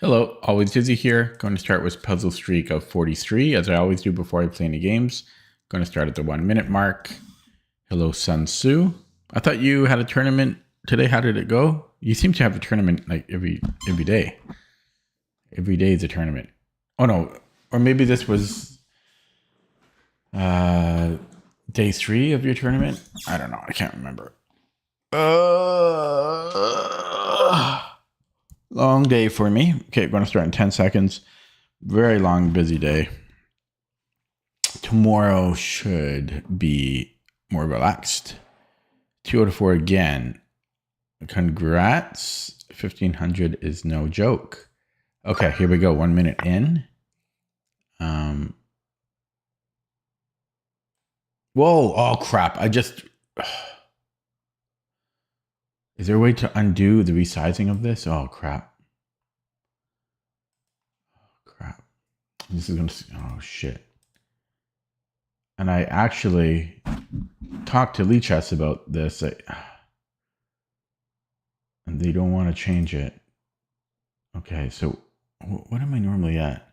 Hello, always Dizzy here. Going to start with puzzle streak of 43, as I always do before I play any games. Going to start at the 1 minute mark. Hello, Sun Tzu. I thought you had a tournament today. How did it go? You seem to have a tournament like every day. Every day is a tournament. Oh no, or maybe this was day 3 of your tournament. I don't know. I can't remember. Long day for me. Okay, going to start in 10 seconds. Very long, busy day. Tomorrow should be more relaxed. 2 out of 4 again. Congrats. 1500 is no joke. Okay, here we go. 1 minute in. Whoa. Oh, crap. Is there a way to undo the resizing of this? Oh, crap. This is going to... Oh, shit. And I actually talked to Lichess about this. And they don't want to change it. Okay, so what am I normally at?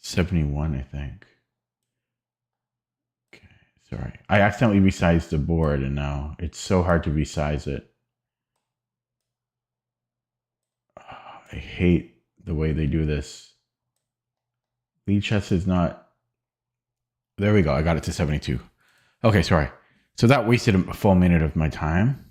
$71, I think. Okay, sorry. I accidentally resized the board and now it's so hard to resize it. I hate the way they do this. Lichess is not... There we go. I got it to 72. Okay, sorry. So that wasted a full minute of my time.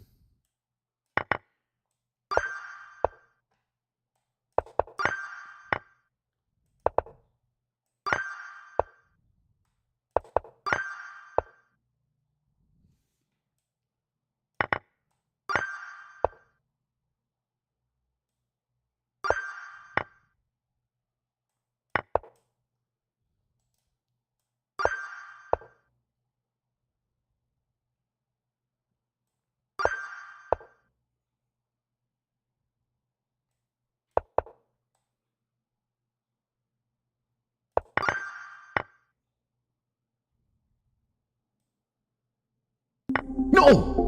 No!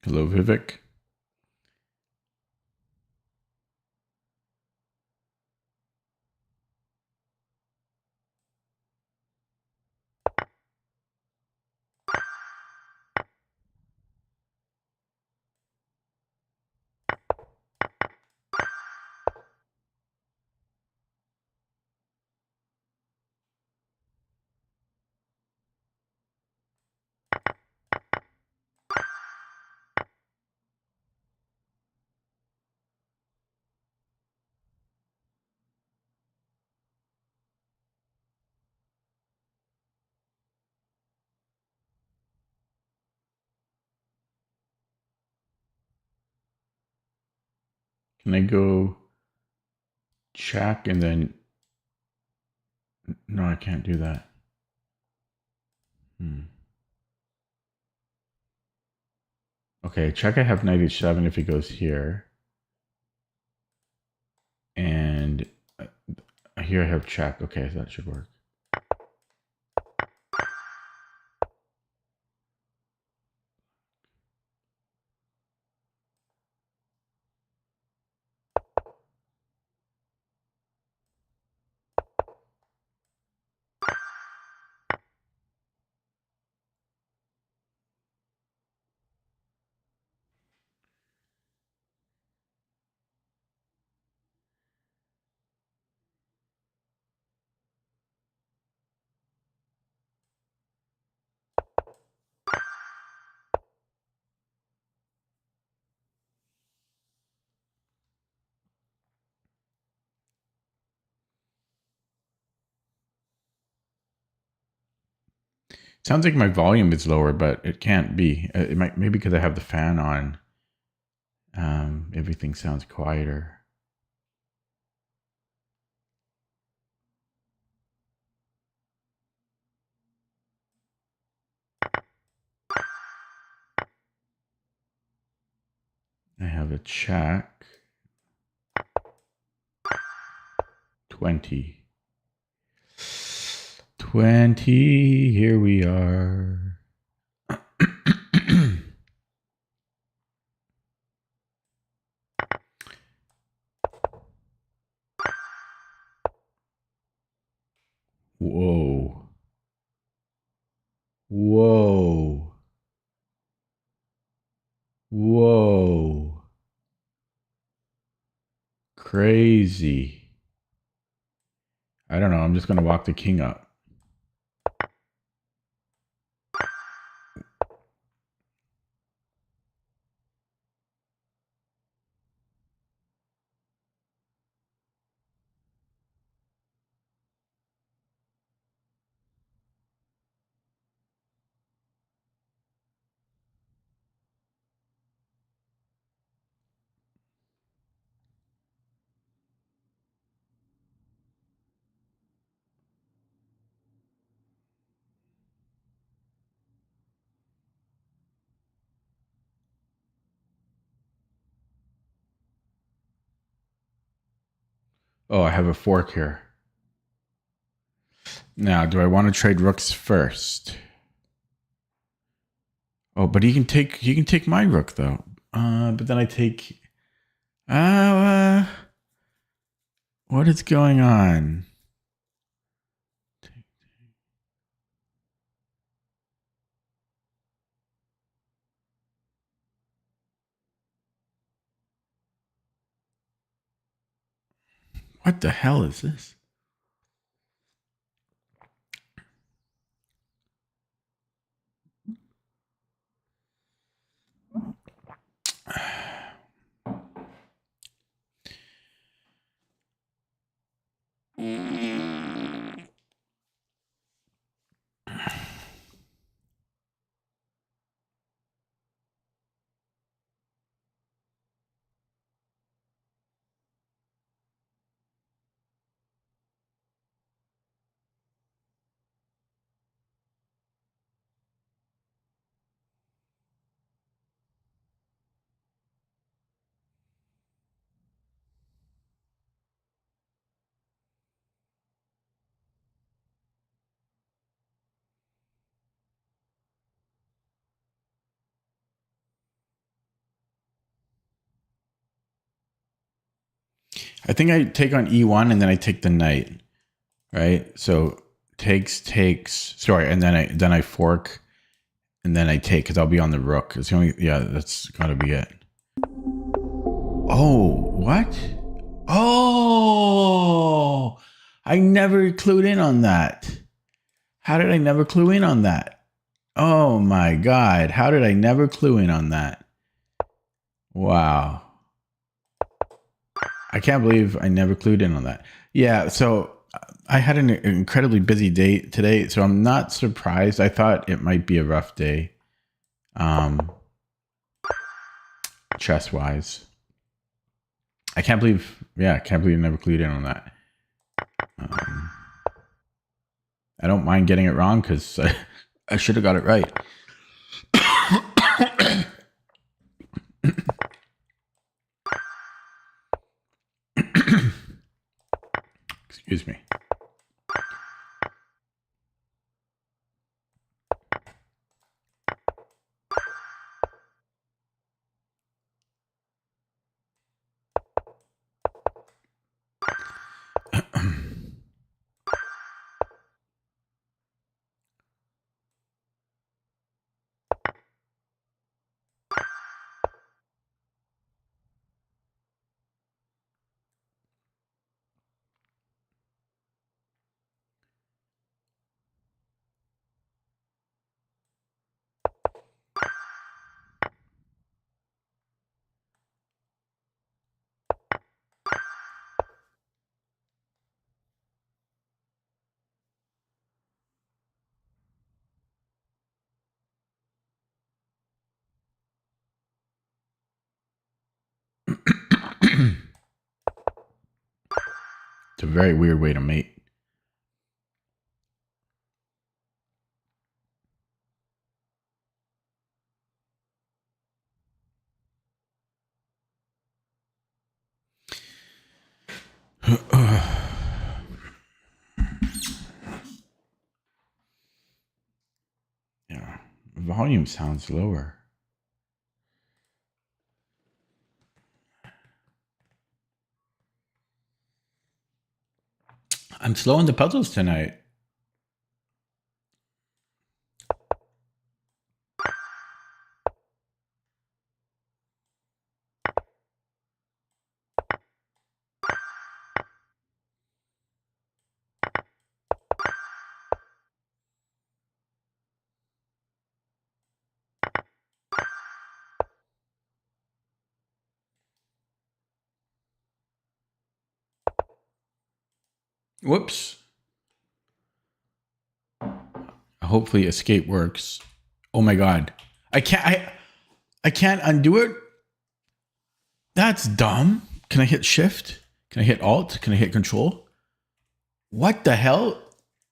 Hello, Vivek. Can I go check and then... No, I can't do that. Okay, check I have knight h7 if he goes here. And here I have check. Okay, so that should work. Sounds like my volume is lower, but it can't be. It might maybe because I have the fan on. Everything sounds quieter. I have a check. 20. 20. Here we are. Whoa. Whoa. Whoa. Crazy. I don't know. I'm just going to walk the king up. Oh, I have a fork here. Now, do I want to trade rooks first? Oh, but he can take my rook though. But then I take. What is going on? What the hell is this? I think I take on E1 and then I take the knight, right? So takes. Sorry, and then I fork and then I take because I'll be on the rook. It's the only. Yeah, that's got to be it. Oh, what? Oh, I never clued in on that. How did I never clue in on that? Oh my God. How did I never clue in on that? Wow. I can't believe I never clued in on that. Yeah, so I had an incredibly busy day today, so I'm not surprised. I thought it might be a rough day, chess wise. I can't believe I never clued in on that. I don't mind getting it wrong because I should have got it right. Excuse me. It's a very weird way to mate. Yeah, volume sounds lower. I'm slow on the puzzles tonight. Whoops. Hopefully escape works. Oh my god. I can't undo it. That's dumb. Can I hit shift? Can I hit alt? Can I hit control? What the hell?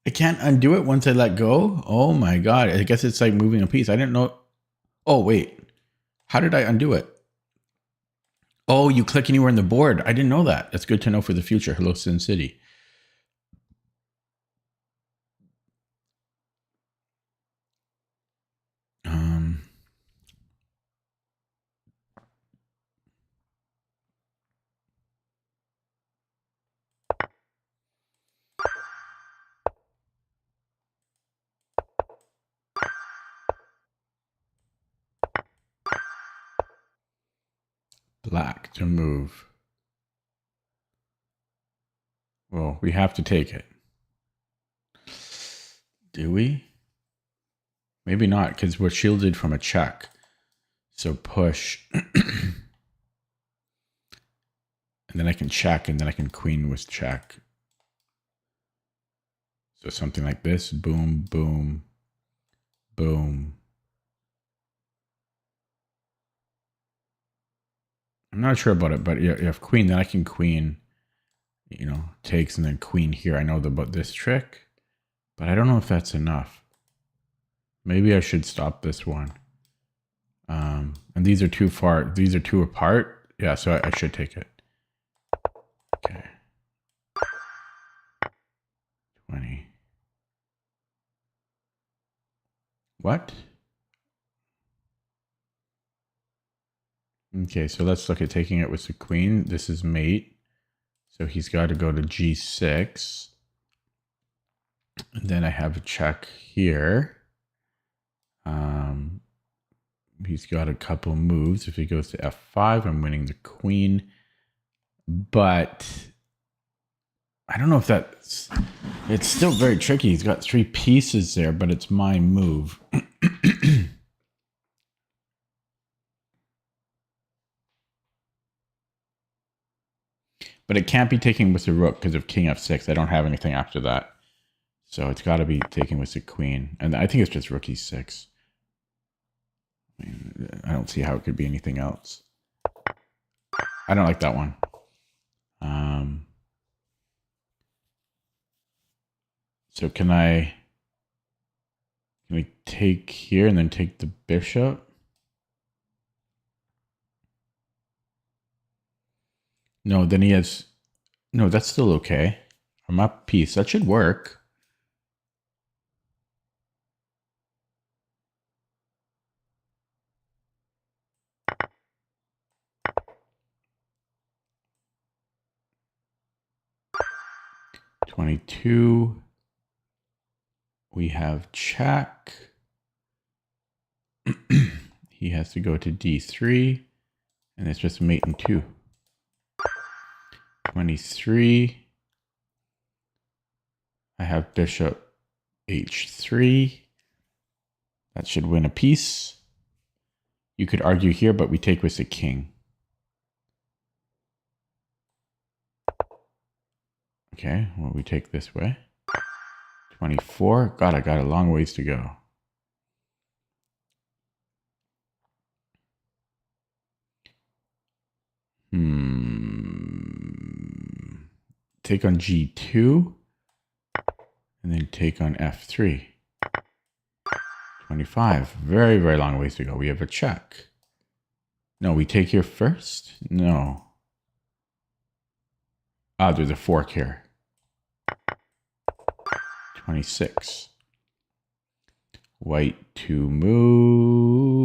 I can't undo it once I let go? Oh my god. I guess it's like moving a piece. I didn't know. Oh wait. How did I undo it? Oh, you click anywhere on the board. I didn't know that. That's good to know for the future. Hello, Sin City. Black to move. Well, we have to take it. Do we? Maybe not, because we're shielded from a check. So push. And then I can check, and then I can queen with check. So something like this. Boom, boom, boom. I'm not sure about it, but you have queen, then I can queen, takes and then queen here. I know about this trick, but I don't know if that's enough. Maybe I should stop this one. And these are too far. These are too apart. Yeah, so I should take it. Okay. 20. What? Okay, so let's look at taking it with the queen. This is mate. So he's got to go to g6. And then I have a check here. He's got a couple moves. If he goes to f5, I'm winning the queen. But I don't know if that's... It's still very tricky. He's got 3 pieces there, but it's my move. But it can't be taken with the rook because of king f6. I don't have anything after that. So it's got to be taken with the queen. And I think it's just rook e6. I don't see how it could be anything else. I don't like that one. So can I take here and then take the bishop? No, then he has... No, that's still okay. I'm up piece. That should work. (22). We have check. He has to go to d3. And it's just mate in 2. 23. I have bishop h3. That should win a piece. You could argue here, but we take with the king. Okay, well, we take this way. 24. God, I got a long ways to go. take on G2, and then take on F3. 25. Very, very long ways to go. We have a check. No, we take here first? No. Ah, there's a fork here. 26. White to move.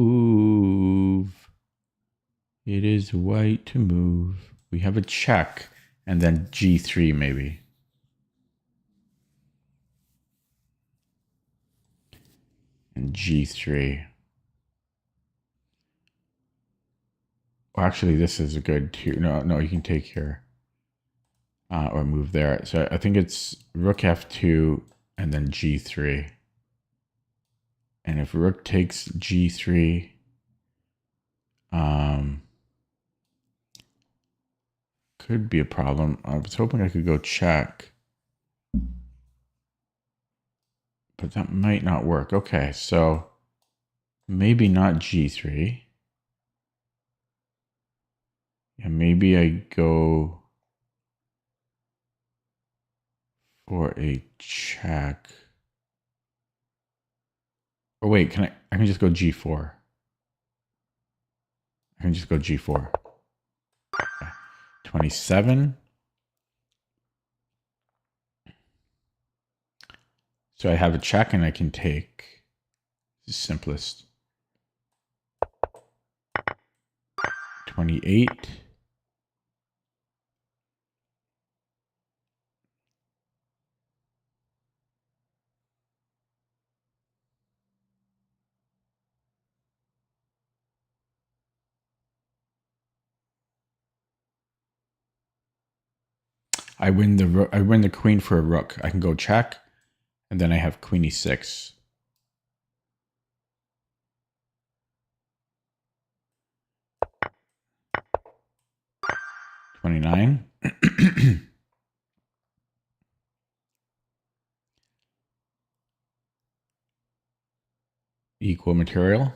It is white to move. We have a check, and then G3 maybe. And G3. Well, actually, this is a good two. No, you can take here. Or move there. So I think it's rook F2 and then G3. And if rook takes G3, could be a problem. I was hoping I could go check, but that might not work. Okay, so maybe not G3. Yeah, maybe I go for a check. Or wait, I can just go G4. I can just go G4. Okay. 27. So I have a check and I can take the simplest. 28. I win the queen for a rook. I can go check, and then I have queen e6. $29. Equal material.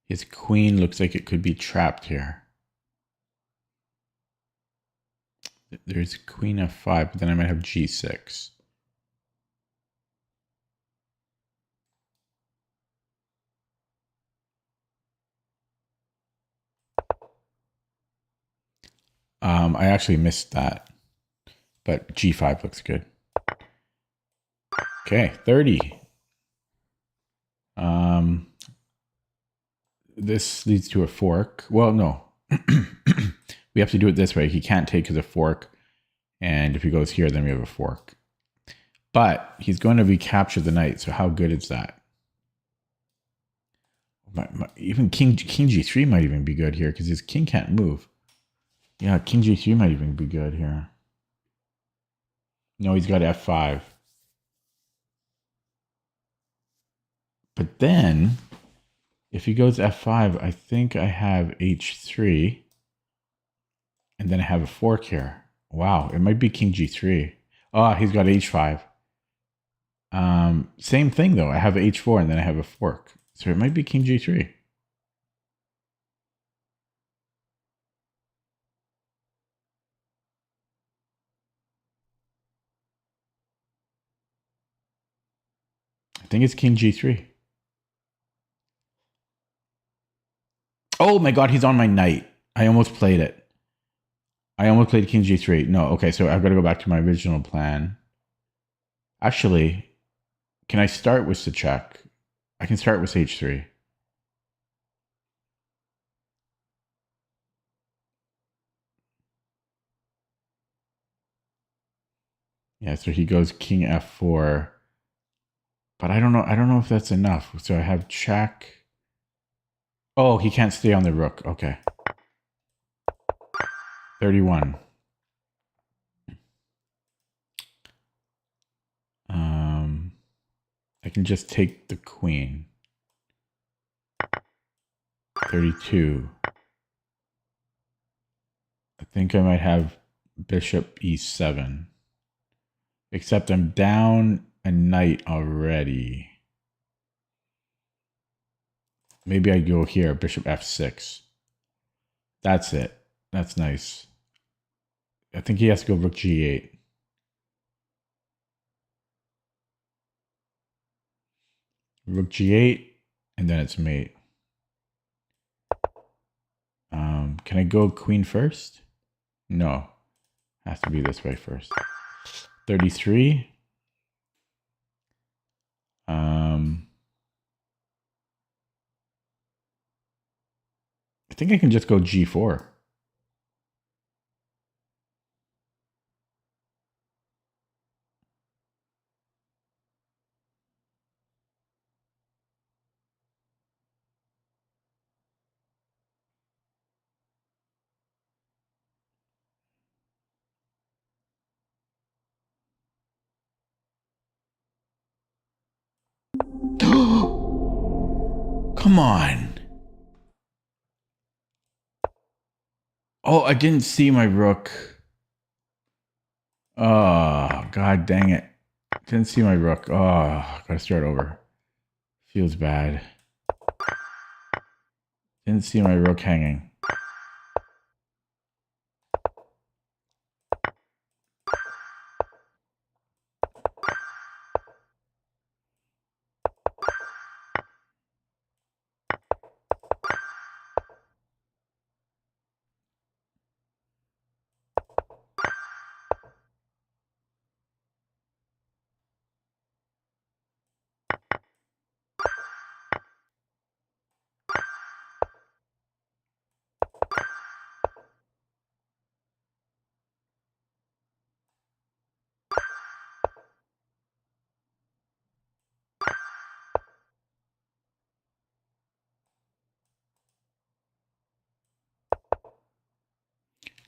His queen looks like it could be trapped here. There's queen f5, but then I might have g6. I actually missed that, but g5 looks good. Okay, 30. This leads to a fork. Well, no. We have to do it this way. He can't take because a fork. And if he goes here, then we have a fork. But he's going to recapture the knight. So how good is that? Even king g3 might even be good here because his king can't move. Yeah, king g3 might even be good here. No, he's got f5. But then, if he goes f5, I think I have h3. And then I have a fork here. Wow, it might be king g3. Oh, he's got h5. Same thing, though. I have h4, and then I have a fork. So it might be king g3. I think it's king g3. Oh my god, he's on my knight. I almost played it. I almost played king g3. No, okay, so I've got to go back to my original plan. Actually, can I start with the check? I can start with h3. Yeah, so he goes king f4. But I don't know if that's enough. So I have check. Oh, he can't stay on the rook. Okay. 31. I can just take the queen. 32. I think I might have bishop e7. Except I'm down a knight already. Maybe I go here, bishop f6. That's it. That's nice. I think he has to go rook g8. Rook g8, and then it's mate. Can I go queen first? No. Has to be this way first. 33. I think I can just go g4. Come on. Oh, I didn't see my rook. Oh, god dang it. Didn't see my rook. Oh, gotta start over. Feels bad. Didn't see my rook hanging.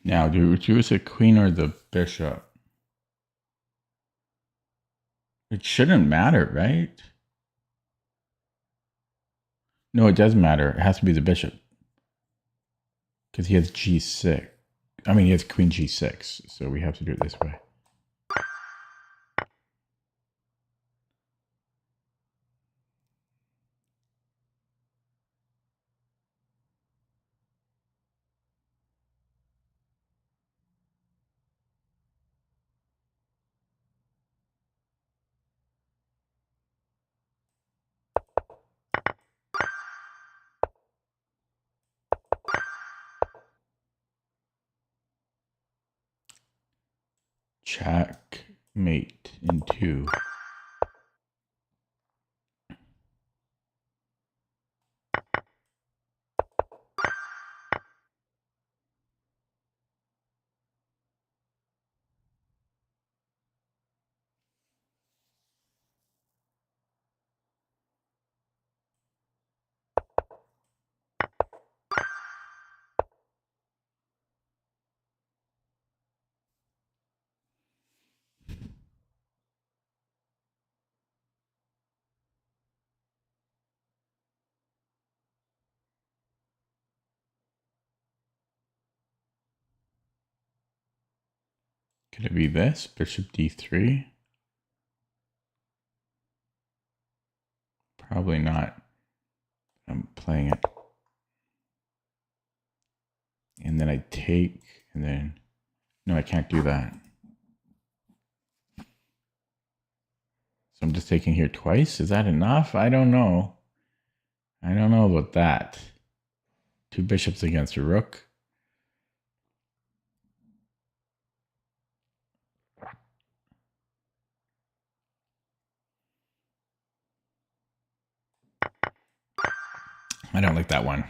Now, do we choose a queen or the bishop? It shouldn't matter, right? No, it does matter. It has to be the bishop. Because he has g6. I mean, he has queen g6, so we have to do it this way. Checkmate in 2. Could it be this? Bishop d3? Probably not. I'm playing it. And then I take, and then... No, I can't do that. So I'm just taking here twice? Is that enough? I don't know. I don't know about that. 2 bishops against a rook. I don't like that one.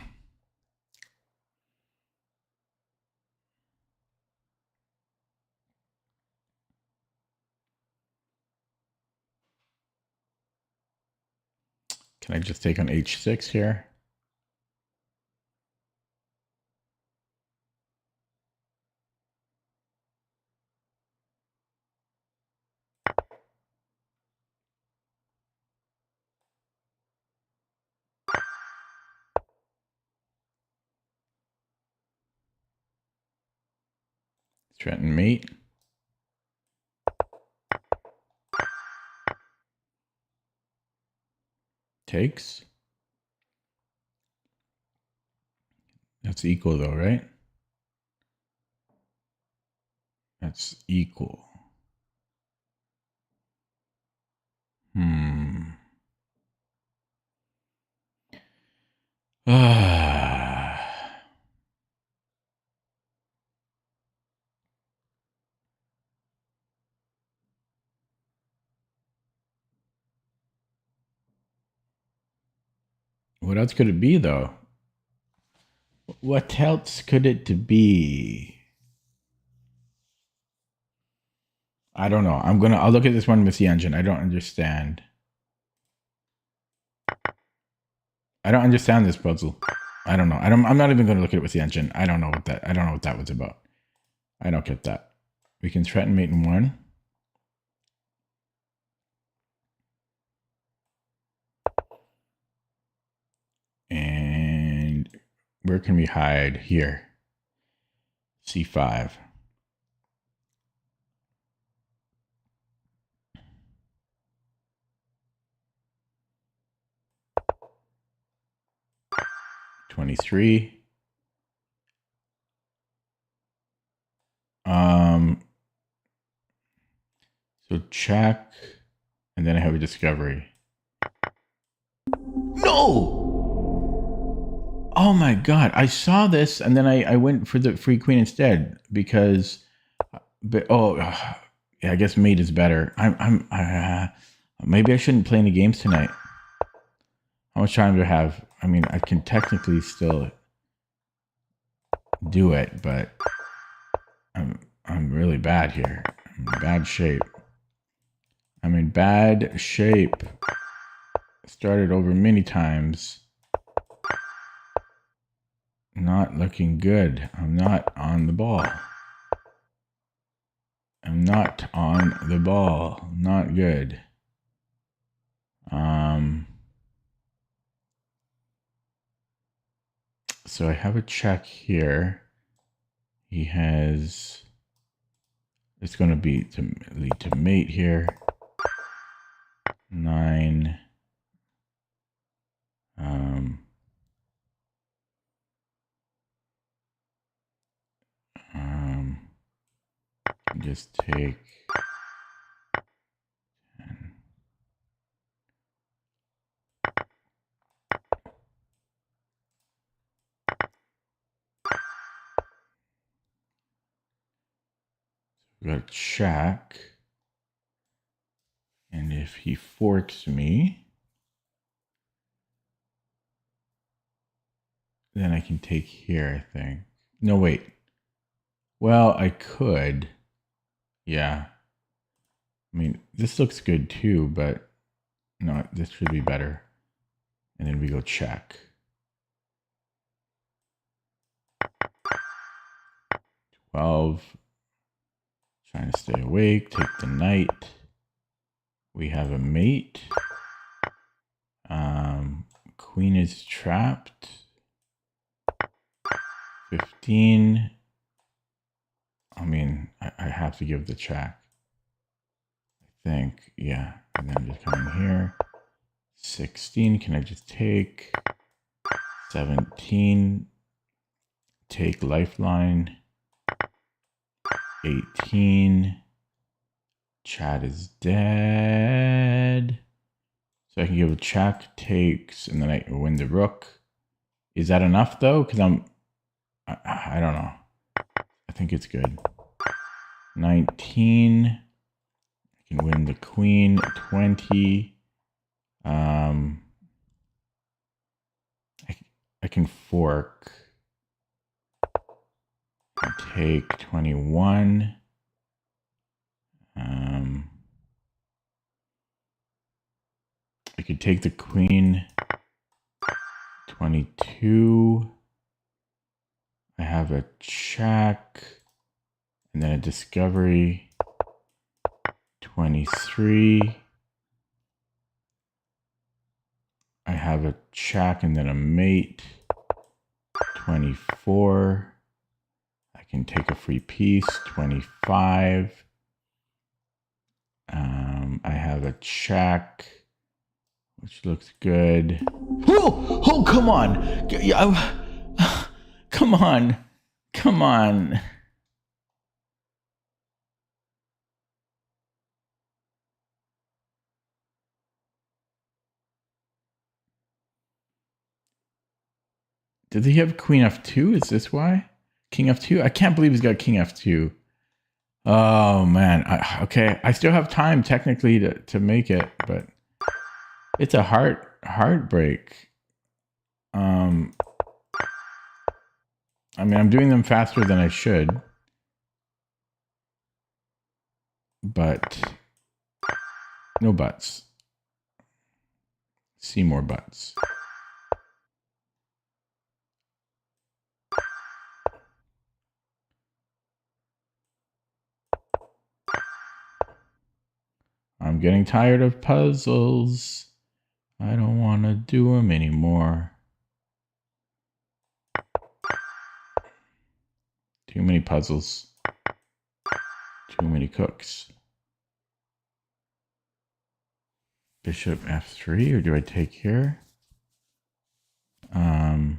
Can I just take on h6 here? Threaten mate. Takes. That's equal though, right? That's equal. What else could it be, though? What else could it be? I don't know. I'll look at this one with the engine. I don't understand. I don't understand this puzzle. I don't know. I'm not even going to look at it with the engine. I don't know what that was about. I don't get that. We can threaten mate in 1. And where can we hide? Here. C5. $23. So check, and then I have a discovery. No! Oh my god! I saw this, and then I went for the free queen instead because, yeah, I guess mate is better. Maybe I shouldn't play any games tonight. How much time do I have? I mean, I can technically still do it, but I'm really bad here. I'm in bad shape. I'm in bad shape. Started over many times. Not looking good. I'm not on the ball. I'm not on the ball. Not good. So I have a check here. He has... It's going to be to lead to mate here. 9. Just take 10. We got a check. And if he forks me, then I can take here, I think. No, wait. Well, I could. Yeah. I mean, this looks good too, but no, this should be better. And then we go check. 12. Trying to stay awake. Take the knight. We have a mate. Queen is trapped. 15. I mean, I have to give the check. I think, yeah. And then just come in here. 16, can I just take? 17. Take lifeline. 18. Chad is dead. So I can give a check, takes, and then I win the rook. Is that enough though? Because I don't know. I think it's good. 19. I can win the queen. 20. I can fork. I take 21. I could take the queen. 22. I have a check. And then a discovery. 23. I have a check and then a mate. 24. I can take a free piece. 25. I have a check, which looks good. Oh, come on. Come on. Come on. Does he have Queen F2? Is this why? King F2? I can't believe he's got King F2. Oh, man. Okay. I still have time technically to make it, but it's a heartbreak. I mean, I'm doing them faster than I should, but no buts. See more buts. I'm getting tired of puzzles. I don't want to do them anymore. Too many puzzles. Too many cooks. Bishop f3, or do I take here? I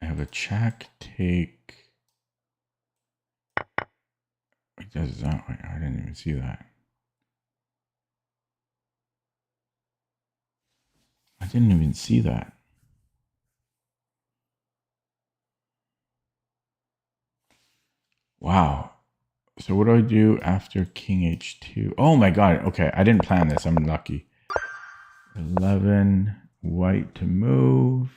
have a check, take. It does that way. I didn't even see that. I didn't even see that. Wow. So what do I do after king h2? Oh my god. Okay, I didn't plan this. I'm lucky. 11, white to move.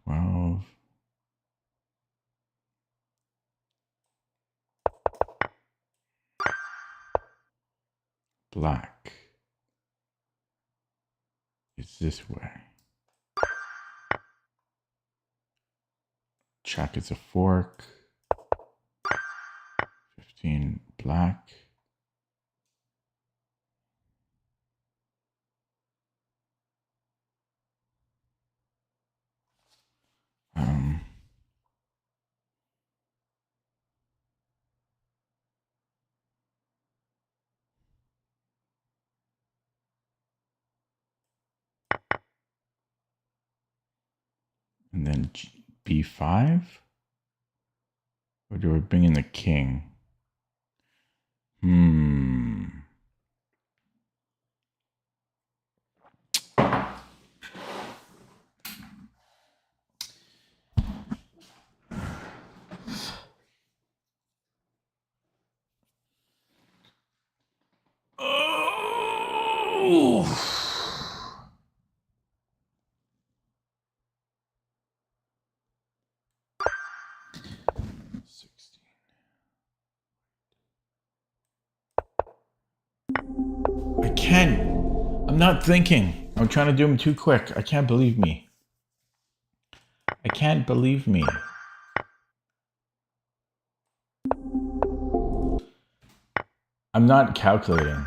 12. Black. It's this way. Check is a fork. 15, black. And then b5? Or do I bring in the king? Oh. 16. I can't. I'm not thinking. I'm trying to do them too quick. I can't believe me. I can't believe me. I'm not calculating.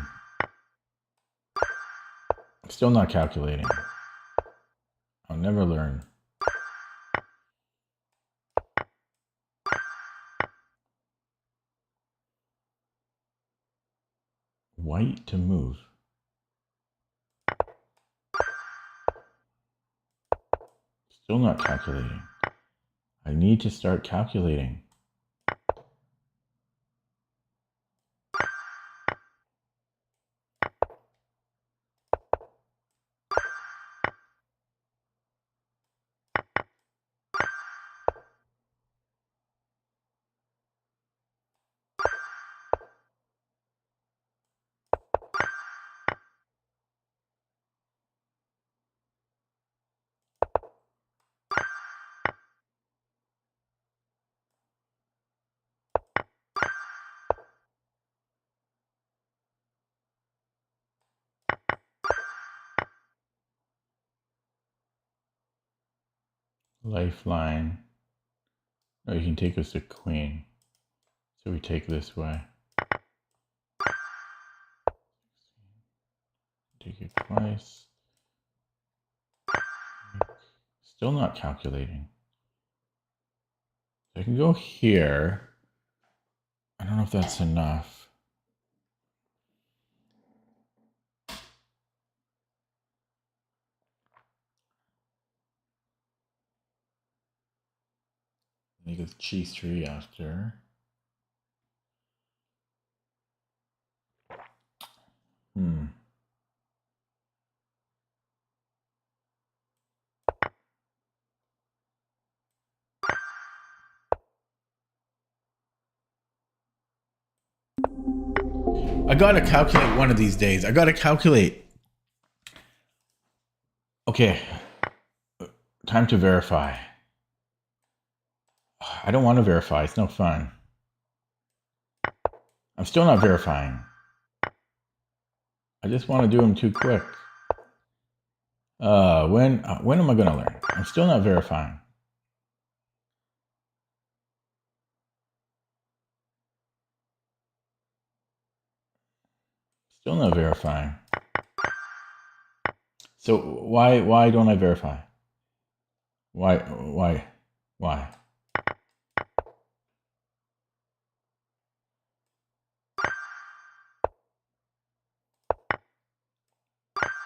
I'm still not calculating. I'll never learn. White to move. Still not calculating. I need to start calculating. Lifeline. Oh, you can take us to queen. So we take this way. Take it twice. Still not calculating. I can go here. I don't know if that's enough. Make it g3 after. I gotta calculate one of these days. I gotta calculate. Okay. Time to verify. I don't want to verify. It's no fun. I'm still not verifying. I just want to do them too quick. When am I gonna learn? I'm still not verifying. Still not verifying. So why don't I verify? Why?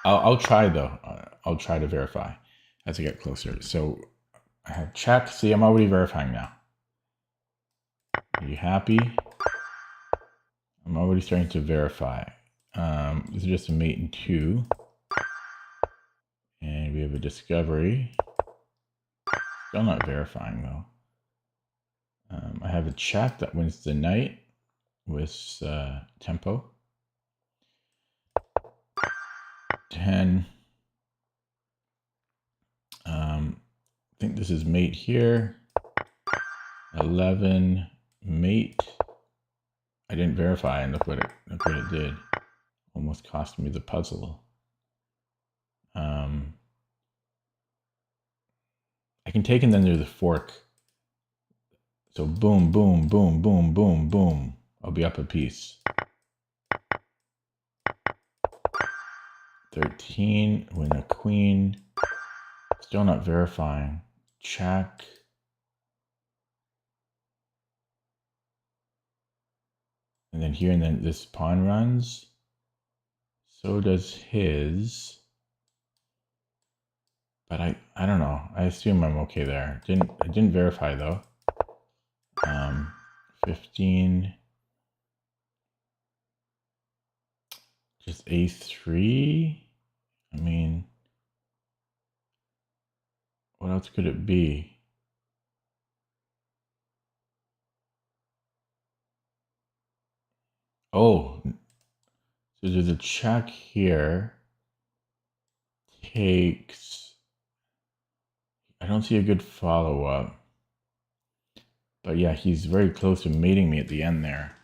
I'll try though. I'll try to verify as I get closer. So I have check. See, I'm already verifying now. Are you happy? I'm already starting to verify. This is just a mate and 2. And we have a discovery. Still not verifying though. I have a check that wins the night with tempo. 10. I think this is mate here. 11 mate. I didn't verify, and look what it did. Almost cost me the puzzle. I can take and then do the fork. So boom, boom, boom, boom, boom, boom. I'll be up a piece. 13, win a queen. Still not verifying. Check. And then here, and then this pawn runs. So does his. But I don't know. I assume I'm okay there. I didn't verify though. 15. Just A3. I mean, what else could it be? Oh, so there's a check here. Takes. I don't see a good follow-up. But yeah, he's very close to mating me at the end there.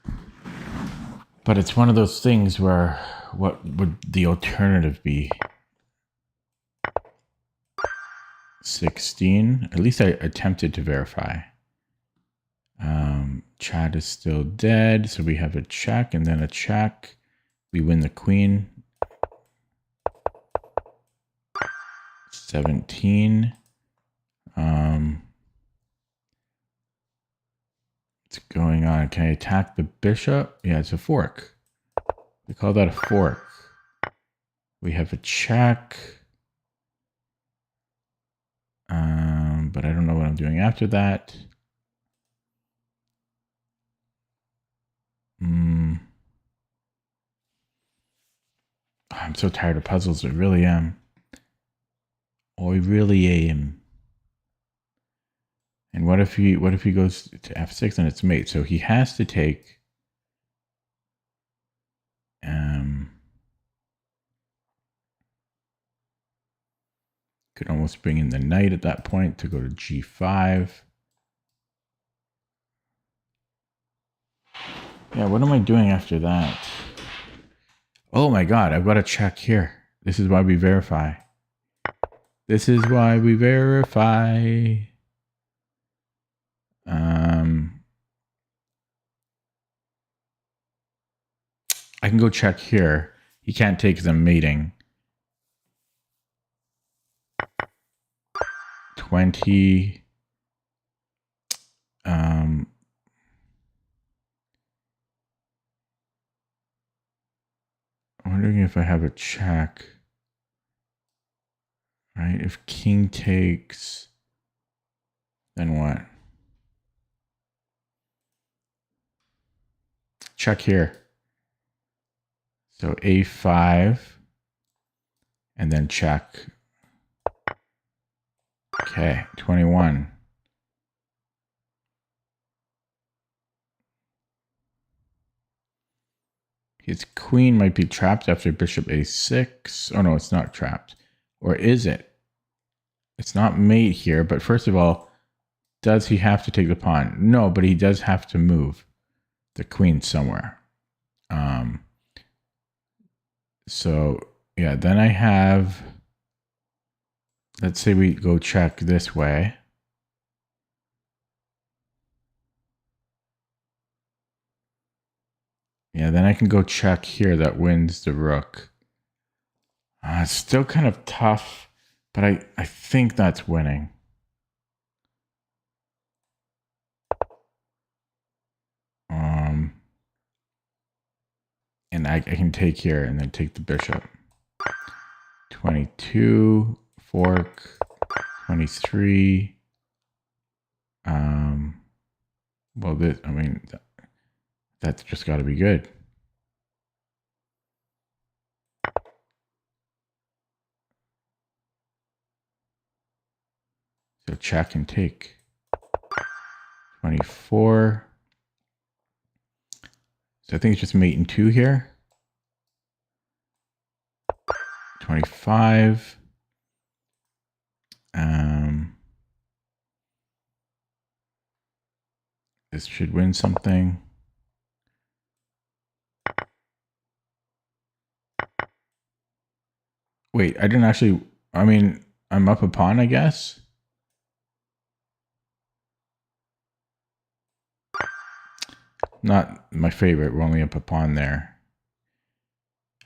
But it's one of those things where, what would the alternative be? 16. At least I attempted to verify. Chad is still dead, so we have a check and then a check. We win the queen. 17. What's going on? Can I attack the bishop? Yeah, it's a fork. We call that a fork. We have a check. But I don't know what I'm doing after that. I'm so tired of puzzles. I really am. I really am. And what if he goes to F6 and it's mate? So he has to take. Could almost bring in the knight at that point to go to G5. Yeah, what am I doing after that? Oh my God, I've got to check here. This is why we verify. This is why we verify. I can go check here. He can't take because I'm mating. 20. I'm wondering if I have a check. Right? If king takes, then what? Check here. So A5 and then check. Okay, 21. His queen might be trapped after bishop a6. Oh no, it's not trapped. Or is it? It's not mate here, but first of all, does he have to take the pawn? No, but he does have to move the queen somewhere. So yeah, then I have, let's say we go check this way. Yeah, then I can go check here. That wins the rook. It's still kind of tough, but I think that's winning. And I can take here and then take the bishop. 22, fork, 23. Well, this, I mean, that's just got to be good. So check and take. 24. So I think it's just mate in 2 here. 25. This should win something. Wait, I didn't actually, I mean, I'm up a pawn, I guess. Not my favorite. We're only up a pawn there.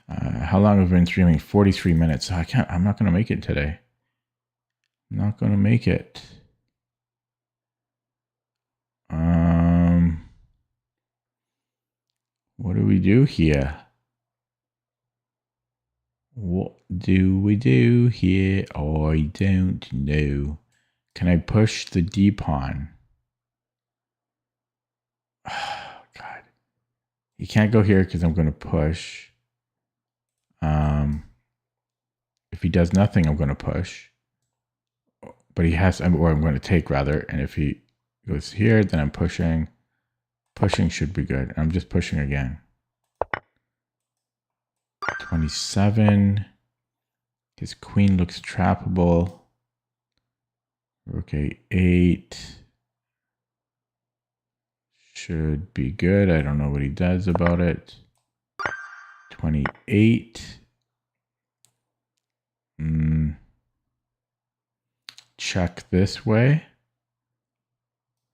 How long have we been streaming? 43 minutes. I'm not going to make it today. I'm not going to make it. What do we do here? What do we do here? I don't know. Can I push the D pawn? Oh, God. You can't go here because I'm going to push. If he does nothing, I'm going to push. But he has, or I'm going to take rather. And if he goes here, then I'm pushing. Pushing should be good. I'm just pushing again. 27. His queen looks trappable. Rook a8. Should be good. I don't know what he does about it. 28. Check this way.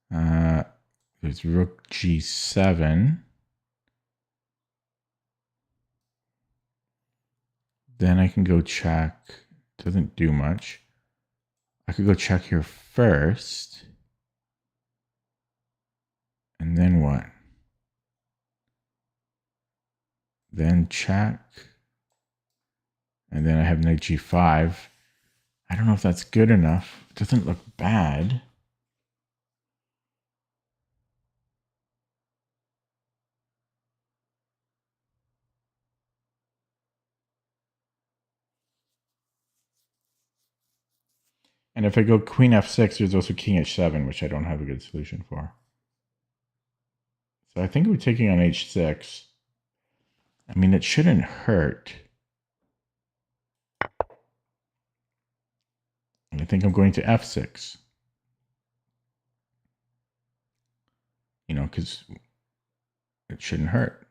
There's rook g7. Then I can go check. Doesn't do much. I could go check here first. And then what? Then check. And then I have knight g5. I don't know if that's good enough. It doesn't look bad. And if I go queen f6, there's also king h7, which I don't have a good solution for. So I think we're taking on h6. I mean, it shouldn't hurt. And I think I'm going to f6. You know, because it shouldn't hurt.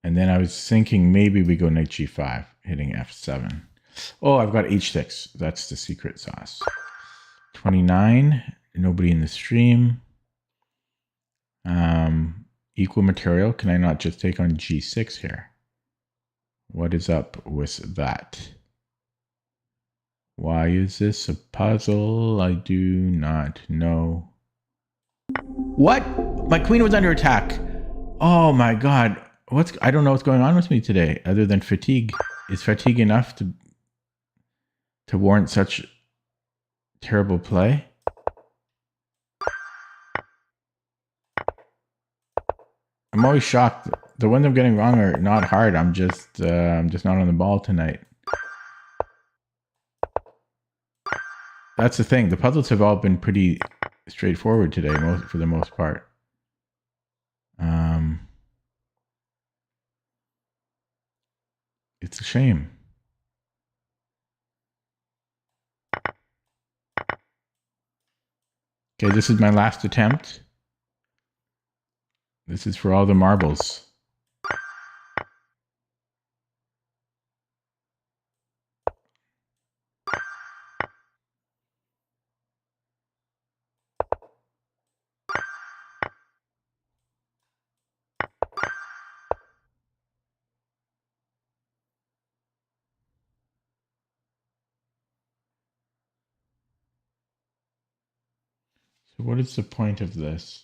And then I was thinking maybe we go knight g5, hitting f7. Oh, I've got h6. That's the secret sauce. 29. Nobody in the stream. Equal material. Can I not just take on g6 here? What is up with that? Why is this a puzzle? I do not know. What? My queen was under attack. Oh my God. I don't know what's going on with me today other than fatigue. Is fatigue enough to warrant such terrible play? I'm always shocked. The ones I'm getting wrong are not hard. I'm just not on the ball tonight. That's the thing. The puzzles have all been pretty straightforward today, for the most part. It's a shame. Okay, this is my last attempt. This is for all the marbles. So what is the point of this?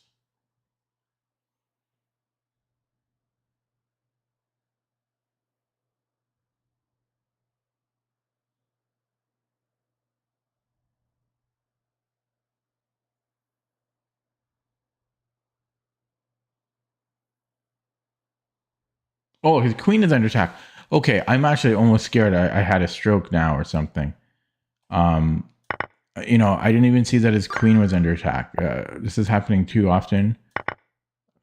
Oh, his queen is under attack. Okay, I'm actually almost scared I had a stroke now or something. You know, I didn't even see that his queen was under attack. This is happening too often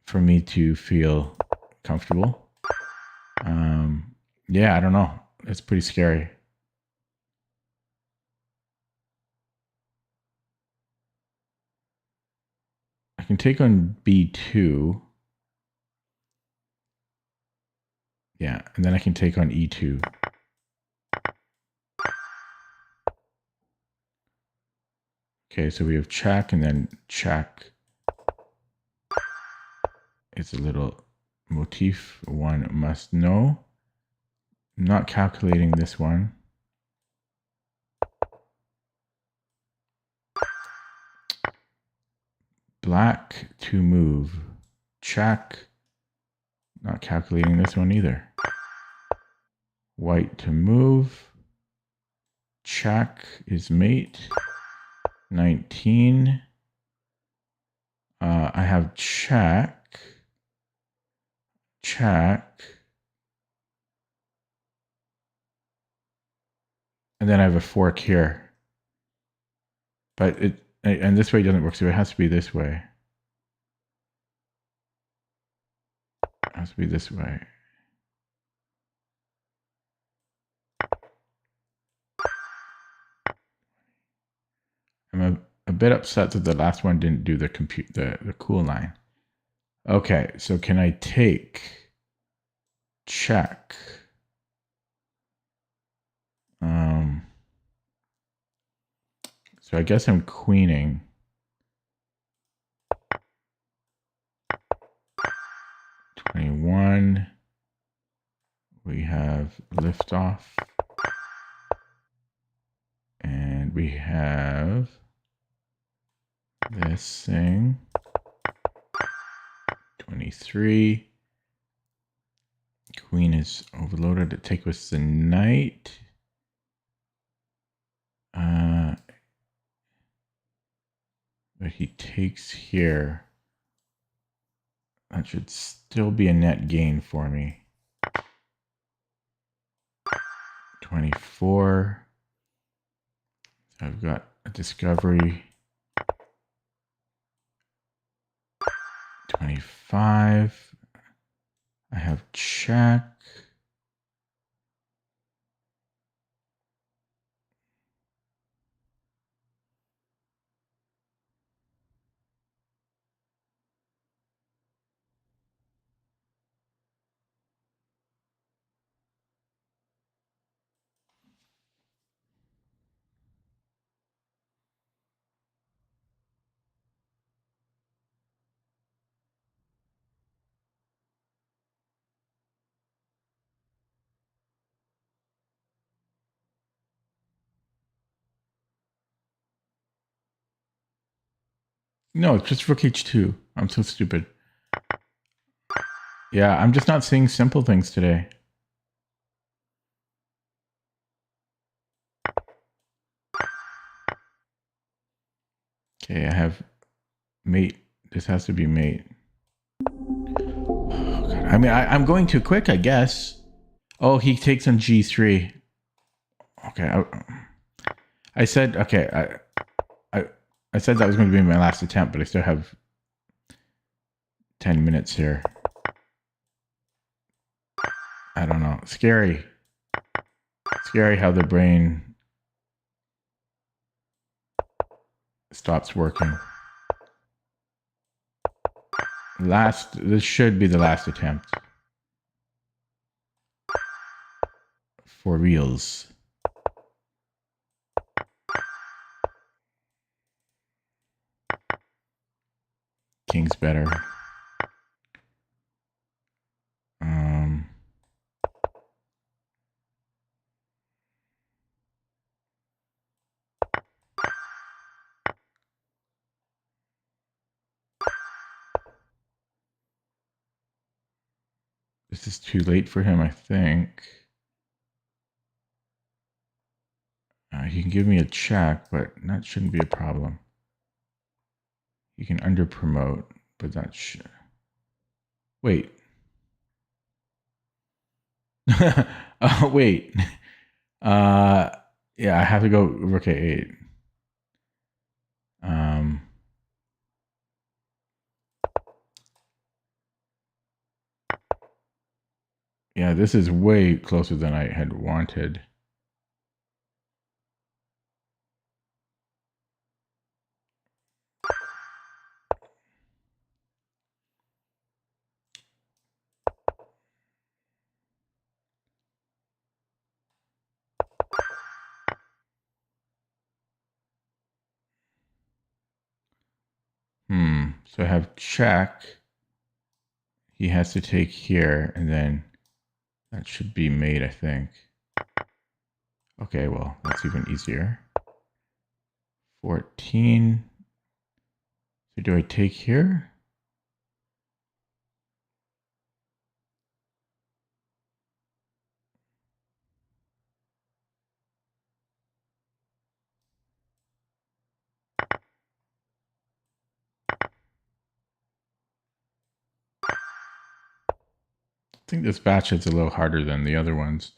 for me to feel comfortable. Yeah, I don't know. It's pretty scary. I can take on B2. Yeah, and then I can take on E2. Okay, so we have check and then check. It's a little motif one must know. I'm not calculating this one. Black to move. Check. Not calculating this one either. White to move. Check is mate. 19. I have check. Check. And then I have a fork here. But and this way doesn't work, so it has to be this way. It has to be this way. I'm a bit upset that the last one didn't do the cool line. Okay, so can I take check? So I guess I'm queening. '21. We have liftoff. And we have this thing. 23. Queen is overloaded to take with the knight. But he takes here. That should still be a net gain for me. 24. So I've got a discovery. 25. I have check. No, it's just rook h2. I'm so stupid. Yeah, I'm just not seeing simple things today. Okay, I have mate. This has to be mate. Oh, God. I mean, I'm going too quick, I guess. Oh, he takes on g3. Okay, I said, okay, I said that was going to be my last attempt, but I still have 10 minutes here. I don't know. Scary. Scary how the brain stops working. This should be the last attempt. For reals. King's better. This is too late for him, I think. He can give me a check, but that shouldn't be a problem. He can under promote, but that should. Wait. Wait. Yeah, I have to go rook a8. Yeah, this is way closer than I had wanted. So I have check. He has to take here, and then that should be mate, I think. Okay, well, that's even easier. 14. So do I take here? I think this batch is a little harder than the other ones.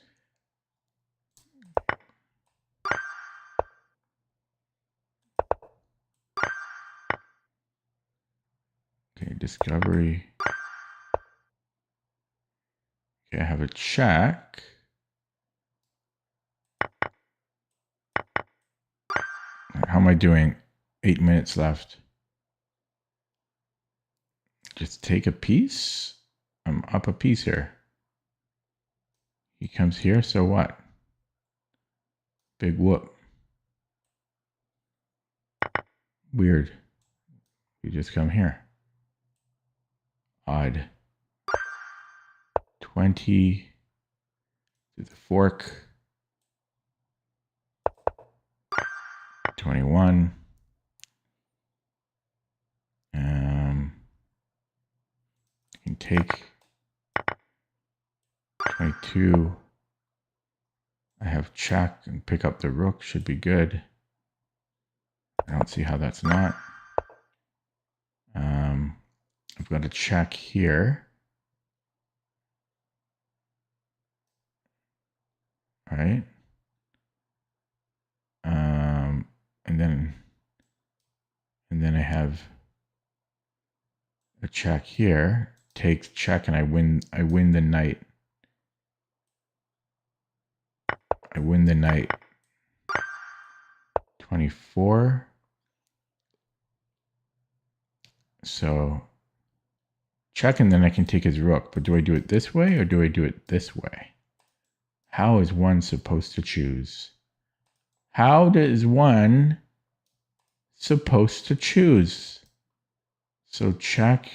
Okay, discovery. Okay, I have a check. How am I doing? 8 minutes left. Just take a piece. I'm up a piece here. He comes here, so what? Big whoop. Weird. You just come here. Odd. 20. Do the fork. 21. You can take 22. I have check and pick up the rook. Should be good. I don't see how that's not. I've got a check here. All right. And then I have a check here. Takes check, and I win the knight. I win the knight. 24. So check, and then I can take his rook. But do I do it this way or do I do it this way? How is one supposed to choose? How does one supposed to choose? So check,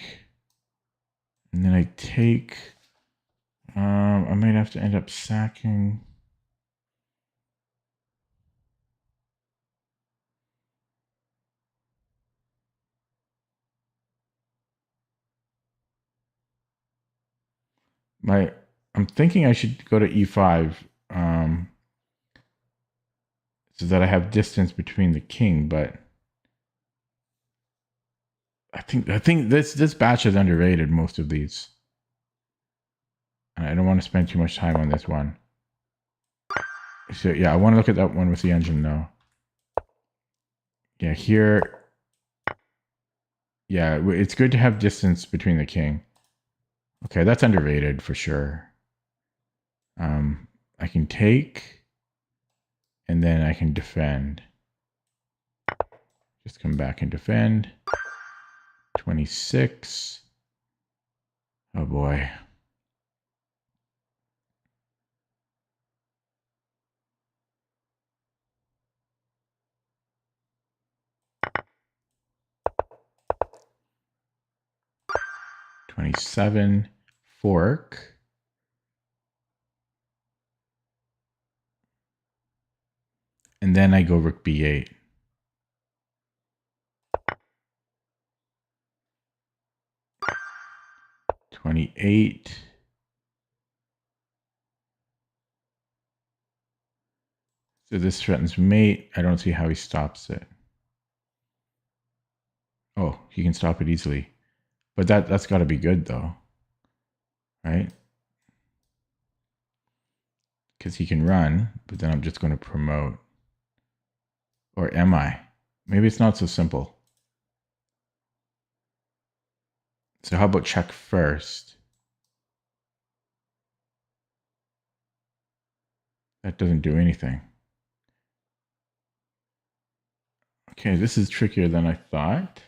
and then I take. I might have to end up sacking. I'm thinking I should go to e5, so that I have distance between the king. But I think this batch is underrated. Most of these, and I don't want to spend too much time on this one. So yeah, I want to look at that one with the engine though. Yeah, here. Yeah, it's good to have distance between the king. Okay, that's underrated for sure. I can take. And then I can defend. Just come back and defend. 26. Oh boy. $27. Fork. And then I go rook b8. $28. So this threatens mate. I don't see how he stops it. Oh, he can stop it easily. But that's got to be good though, right? Because he can run, but then I'm just going to promote. Or am I? Maybe it's not so simple. So how about check first? That doesn't do anything. Okay, this is trickier than I thought.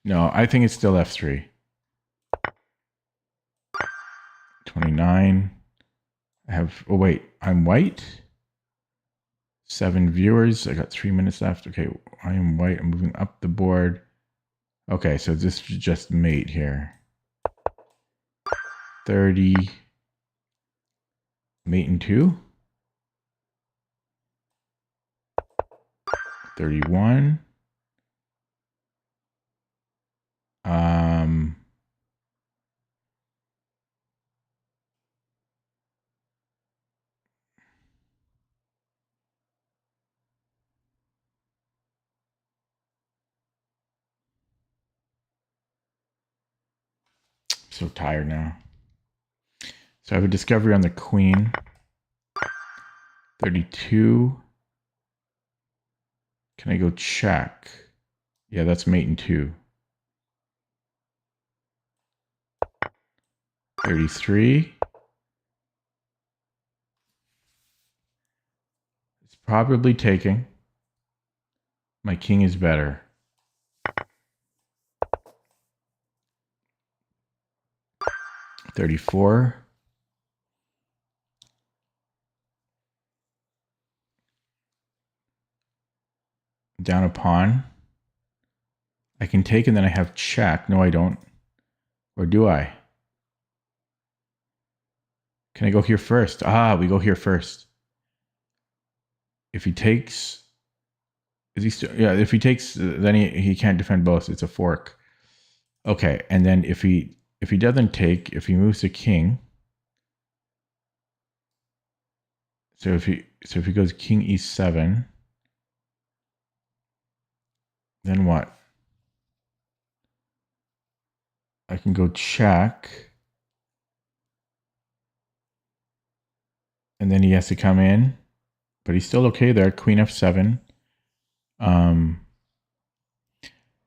No, I think it's still f3. 29. I have, oh wait, I'm white. 7 viewers. I got 3 minutes left. Okay, I am white. I'm moving up the board. Okay, so this is just mate here. 30. Mate in 2. 31. So tired now. So I have a discovery on the queen. 32. Can I go check? Yeah, that's mate in 2. 33. It's probably taking. My king is better. 34. Down a pawn. I can take and then I have check. No, I don't. Or do I? Can I go here first? Ah, we go here first. If he takes, is he still? Yeah, if he takes, then he can't defend both. It's a fork. Okay, and then if he doesn't take, if he moves the king, so if he goes king e7, then what? I can go check, and then he has to come in, but he's still okay there. Queen f7.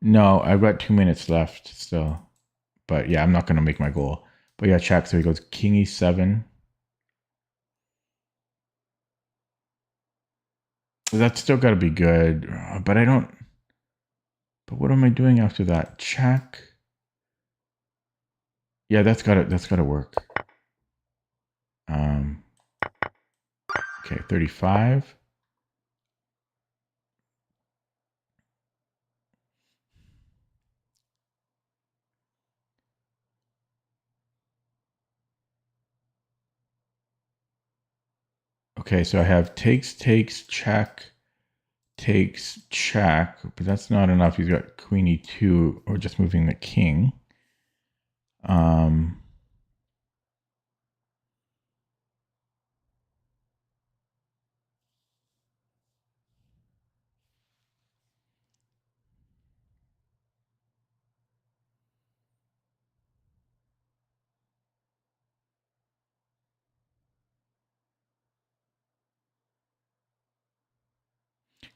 No, I've got 2 minutes left still, but yeah, I'm not going to make my goal. But yeah, check. So he goes king e7. That's still got to be good, but I don't. But what am I doing after that? Check. Yeah, that's gotta work. Okay, 35. Okay, so I have takes, check, takes, check, but that's not enough. He's got queen e2, or just moving the king.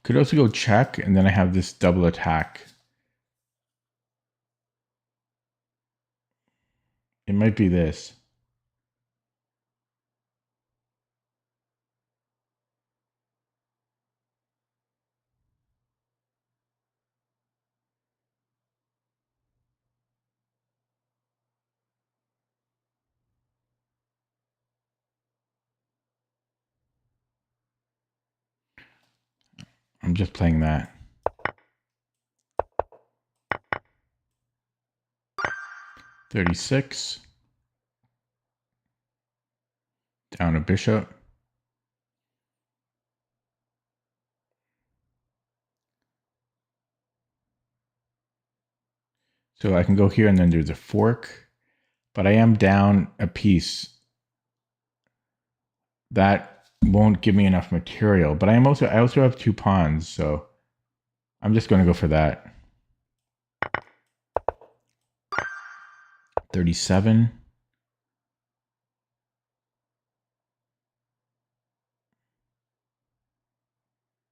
Could also go check, and then I have this double attack. It might be this. I'm just playing that. $36. Down a bishop. So I can go here and then there's a fork, but I am down a piece. That won't give me enough material, but I also have 2 pawns, so I'm just going to go for that. 37.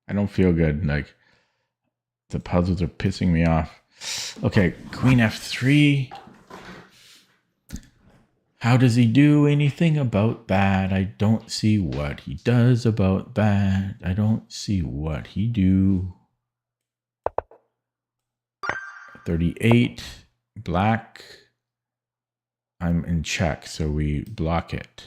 I don't feel good. Like, the puzzles are pissing me off. Okay, queen f3. How does he do anything about that? I don't see what he does about that. I don't see what he do. 38. Black. I'm in check, so we block it.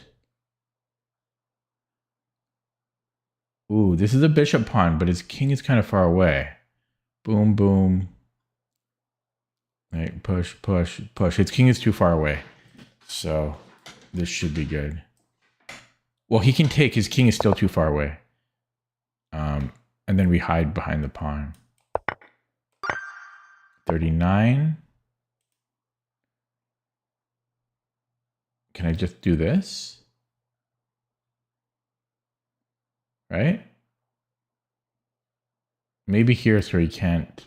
Ooh, this is a bishop pawn, but his king is kind of far away. Boom, boom. Right, push, push, push. His king is too far away. So this should be good. Well, he can take. His king is still too far away. And then we hide behind the pawn. 39. Can I just do this? Right? Maybe here so he can't.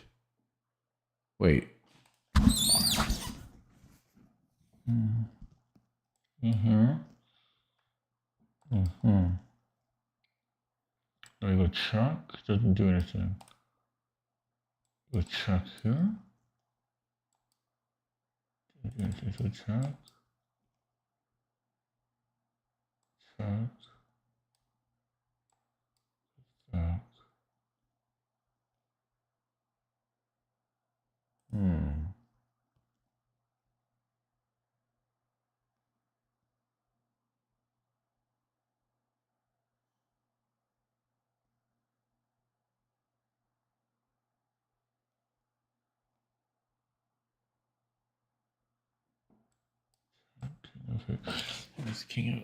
Wait. Do I go check? Doesn't do anything. Go check here. So check. Check. Check. Okay. This king of.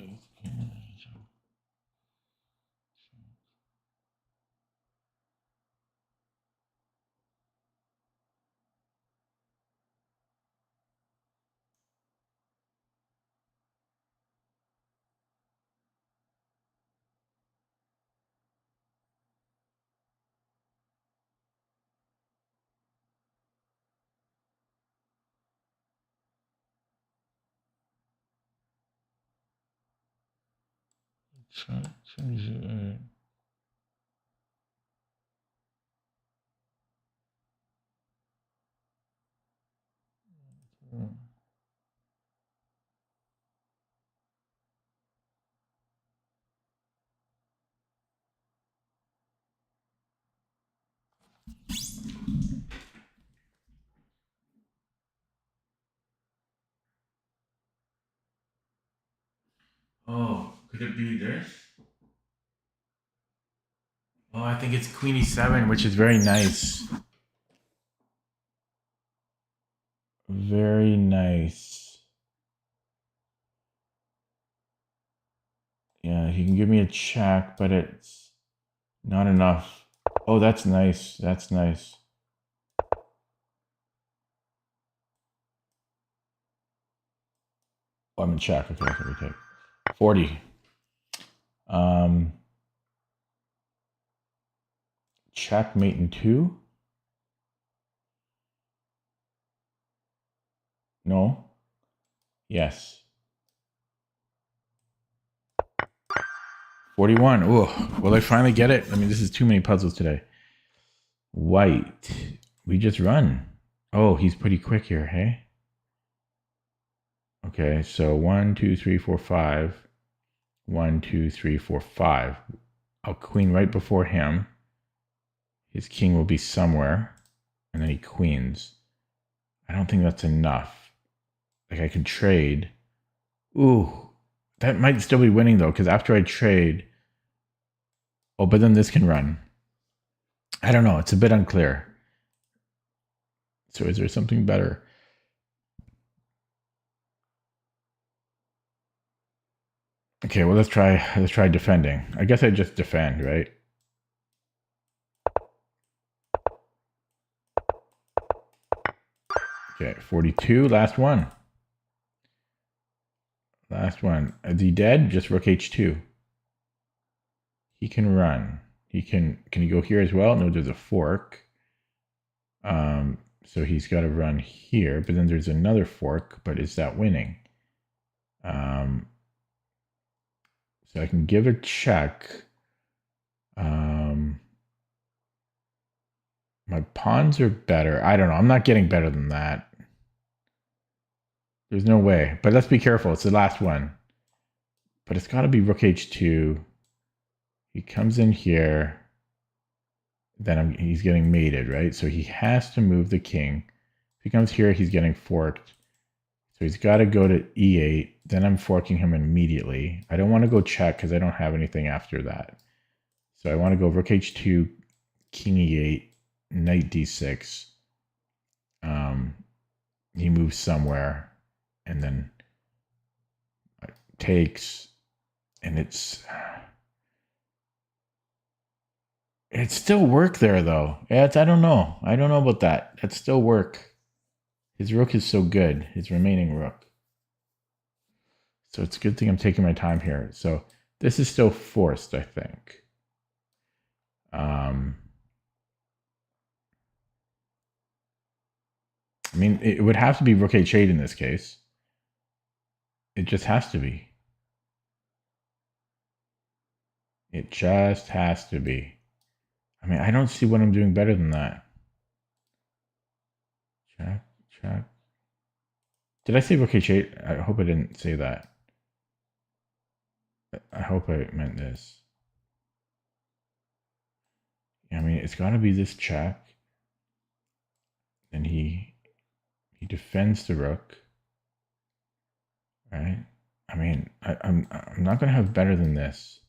Change it. Oh, could it be this? Oh, I think it's Queen E7, which is very nice. Very nice. Yeah, he can give me a check, but it's not enough. Oh, that's nice. That's nice. Oh, I'm in check. Okay, so we take 40. Checkmate in 2. No. Yes. 41. Oh, will I finally get it? I mean, this is too many puzzles today. White. We just run. Oh, he's pretty quick here, hey? Okay, so 1, 2, 3, 4, 5. 1, 2, 3, 4, 5. I'll queen right before him. His king will be somewhere. And then he queens. I don't think that's enough. Like, I could trade. Ooh, that might still be winning, though, because after I trade... Oh, but then this can run. I don't know. It's a bit unclear. So is there something better? Okay, well, let's try defending. I guess I just defend, right? Okay, 42, last one. Last one. Is he dead? Just rook h2. He can run. Can he go here as well? No, there's a fork. So he's got to run here, but then there's another fork, but is that winning? So I can give a check. My pawns are better. I don't know. I'm not getting better than that. There's no way. But let's be careful. It's the last one. But it's got to be rook h2. He comes in here. Then he's getting mated, right? So he has to move the king. If he comes here, he's getting forked. So he's got to go to e8. Then I'm forking him immediately. I don't want to go check because I don't have anything after that. So I want to go rook h2, king e8, knight d6. He moves somewhere. And then takes. And it's still work there, though. I don't know. I don't know about that. That's still work. His rook is so good. His remaining rook. So it's a good thing I'm taking my time here. So this is still forced, I think. I mean, it would have to be rook h8 in this case. It just has to be. It just has to be. I mean, I don't see what I'm doing better than that. Check, check. Did I say rook h8? I hope I didn't say that. I hope I meant this. I mean, it's got to be this check. And he defends the rook. Right? I mean, I'm not going to have better than this.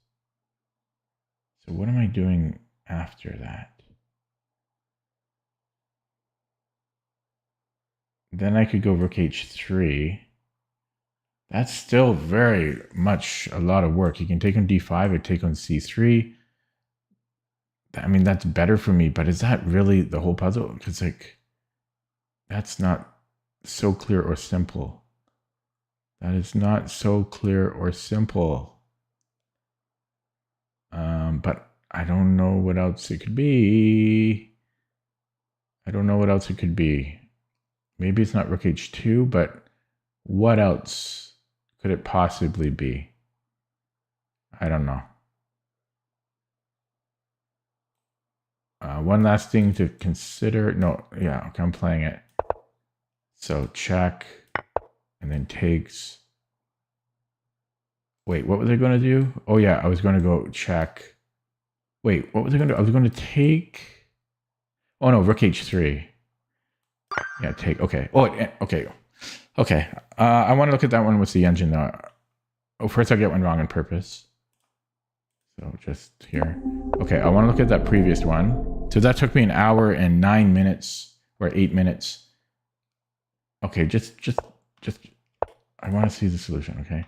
So what am I doing after that? Then I could go rook h3. That's still very much a lot of work. You can take on d5 or take on c3. I mean, that's better for me, but is that really the whole puzzle? Because, like, that's not so clear or simple. That is not so clear or simple. But I don't know what else it could be. I don't know what else it could be. Maybe it's not rook h2, but what else could it possibly be? I don't know. One last thing to consider. No, yeah, okay, I'm playing it. So check, and then takes. Wait, what was I going to do? Oh yeah, I was going to go check. Wait, what was I going to do? I was going to take. Oh no, rook h3. Yeah, take. Okay. Oh, okay. Okay. I want to look at that one with the engine though. Oh, first I'll get one wrong on purpose. So just here. Okay, I want to look at that previous one. So that took me 1 hour and 9 minutes or 8 minutes. Okay, just I want to see the solution, okay?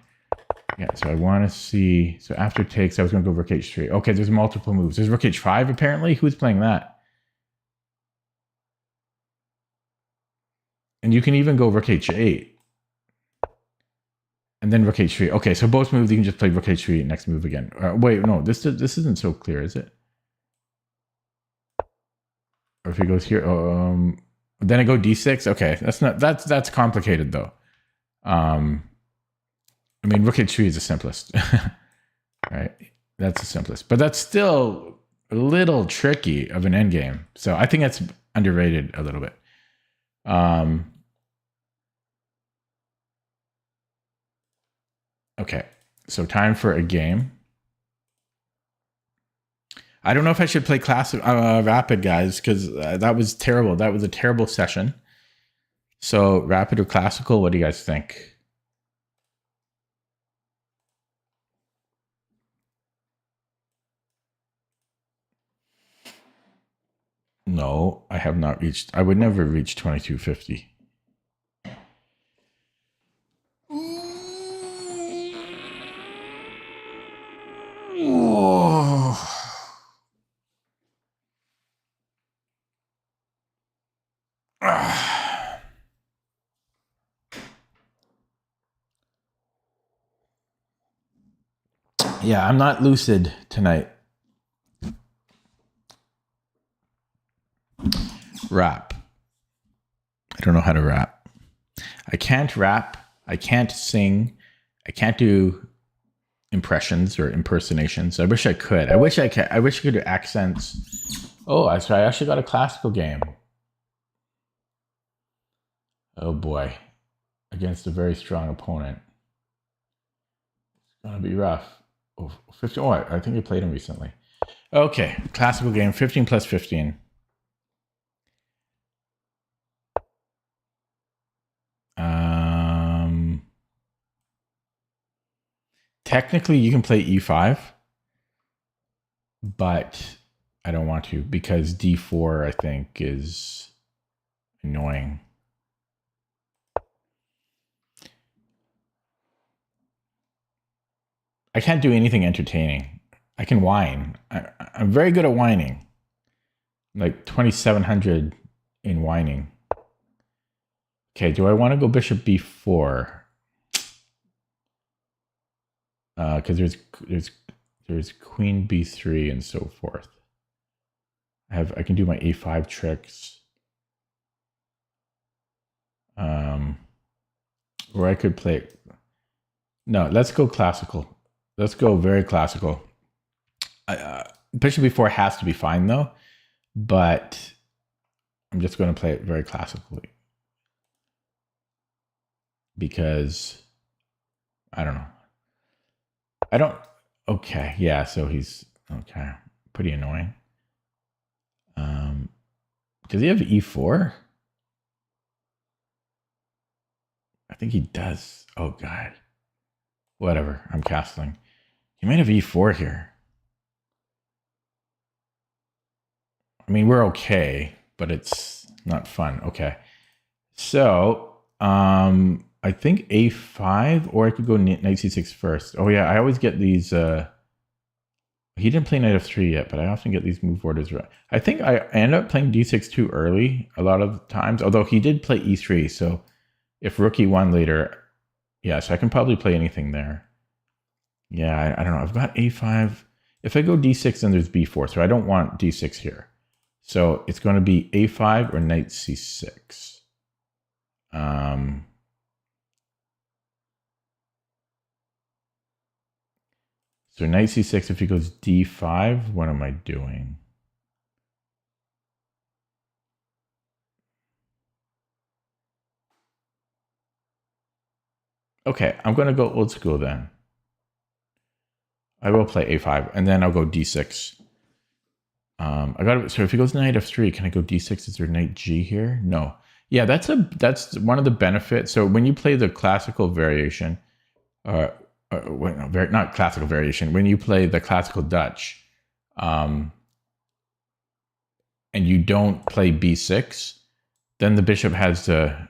Yeah, so I want to see, so after takes, I was going to go rook h3. Okay, there's multiple moves. There's rook h5 apparently. Who's playing that? And you can even go rook h8. And then rook h3. Okay, so both moves, you can just play rook h3 next move again. Wait, no, this isn't so clear, is it? Or if he goes here, then I go d6. Okay, that's complicated though. I mean, rook h3 is the simplest, right? That's the simplest, but that's still a little tricky of an endgame. So I think that's underrated a little bit. Okay, so time for a game. I don't know if I should play classic rapid, guys, because that was terrible. That was a terrible session. So rapid or classical, what do you guys think? No, I have not reached. I would never reach 2250. Yeah, I'm not lucid tonight. Rap. I don't know how to rap. I can't rap. I can't sing. I can't do impressions or impersonations. I wish I could. I wish I could do accents. Oh, I actually got a classical game. Oh boy. Against a very strong opponent. It's gonna be rough. Oh, 15. Oh, I think you played him recently. Okay, classical game, 15 plus 15. Technically, you can play e5, but I don't want to because d4, I think, is annoying. I can't do anything entertaining. I can whine. I'm very good at whining. Like 2,700 in whining. Okay, do I want to go bishop b4? Because there's queen b3 and so forth. I can do my a5 tricks. Or I could play. No, let's go classical. Let's go very classical. Bishop b4 has to be fine though, but I'm just going to play it very classically because I don't know. Okay, yeah, so he's okay. Pretty annoying. Does he have e4? I think he does. Oh god. Whatever, I'm castling. He might have e4 here. I mean, we're okay, but it's not fun. Okay. So, I think a5, or I could go knight c6 first. Oh yeah, I always get these. He didn't play knight f3 yet, but I often get these move orders right. I think I end up playing d6 too early a lot of times, although he did play e3. So if rook e1 later, yeah, so I can probably play anything there. Yeah, I don't know. I've got a5. If I go d6, then there's b4, so I don't want d6 here. So it's going to be a5 or knight c6. So knight c6, if he goes d5, what am I doing? Okay, I'm going to go old school then. I will play a5, and then I'll go d6. So if he goes knight f3, can I go d6? Is there knight g here? No. Yeah, that's one of the benefits. So when you play the classical variation, not classical variation, when you play the classical Dutch, and you don't play b6, then the bishop has the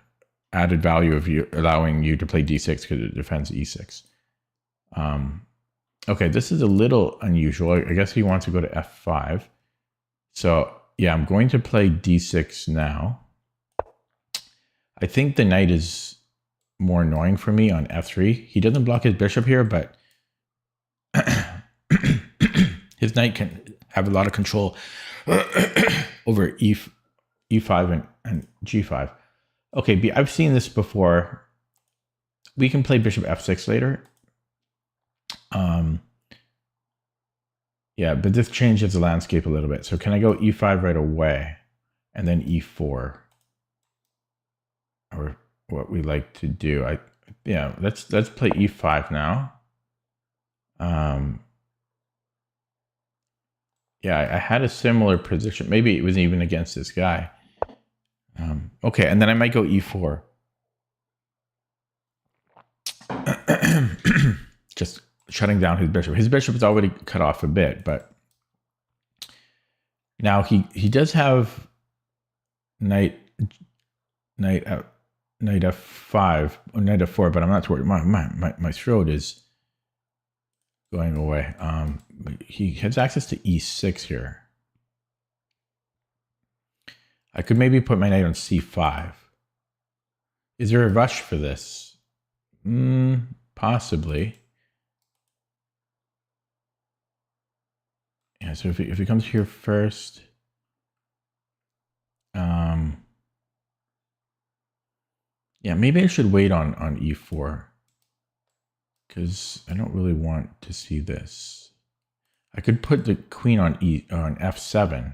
added value of you allowing you to play d6 because it defends e6. Okay, this is a little unusual. I guess he wants to go to f5. So yeah, I'm going to play d6 now. I think the knight is more annoying for me on f3. He doesn't block his bishop here, but his knight can have a lot of control over e5 and g5. Okay, I've seen this before. We can play bishop f6 later. Yeah, but this changes the landscape a little bit. So can I go e5 right away and then e4? Or what we like to do. Yeah, let's play e5 now. Yeah, I had a similar position. Maybe it was even against this guy. Okay, and then I might go e4. Just shutting down his bishop. His bishop is already cut off a bit, but now he does have knight f5 or knight f4, but I'm not worried. My throat is going away. He has access to e6 here. I could maybe put my knight on c5. Is there a rush for this? Possibly. Yeah, so if he comes here first, yeah, maybe I should wait on e4 because I don't really want to see this. I could put the queen on f7.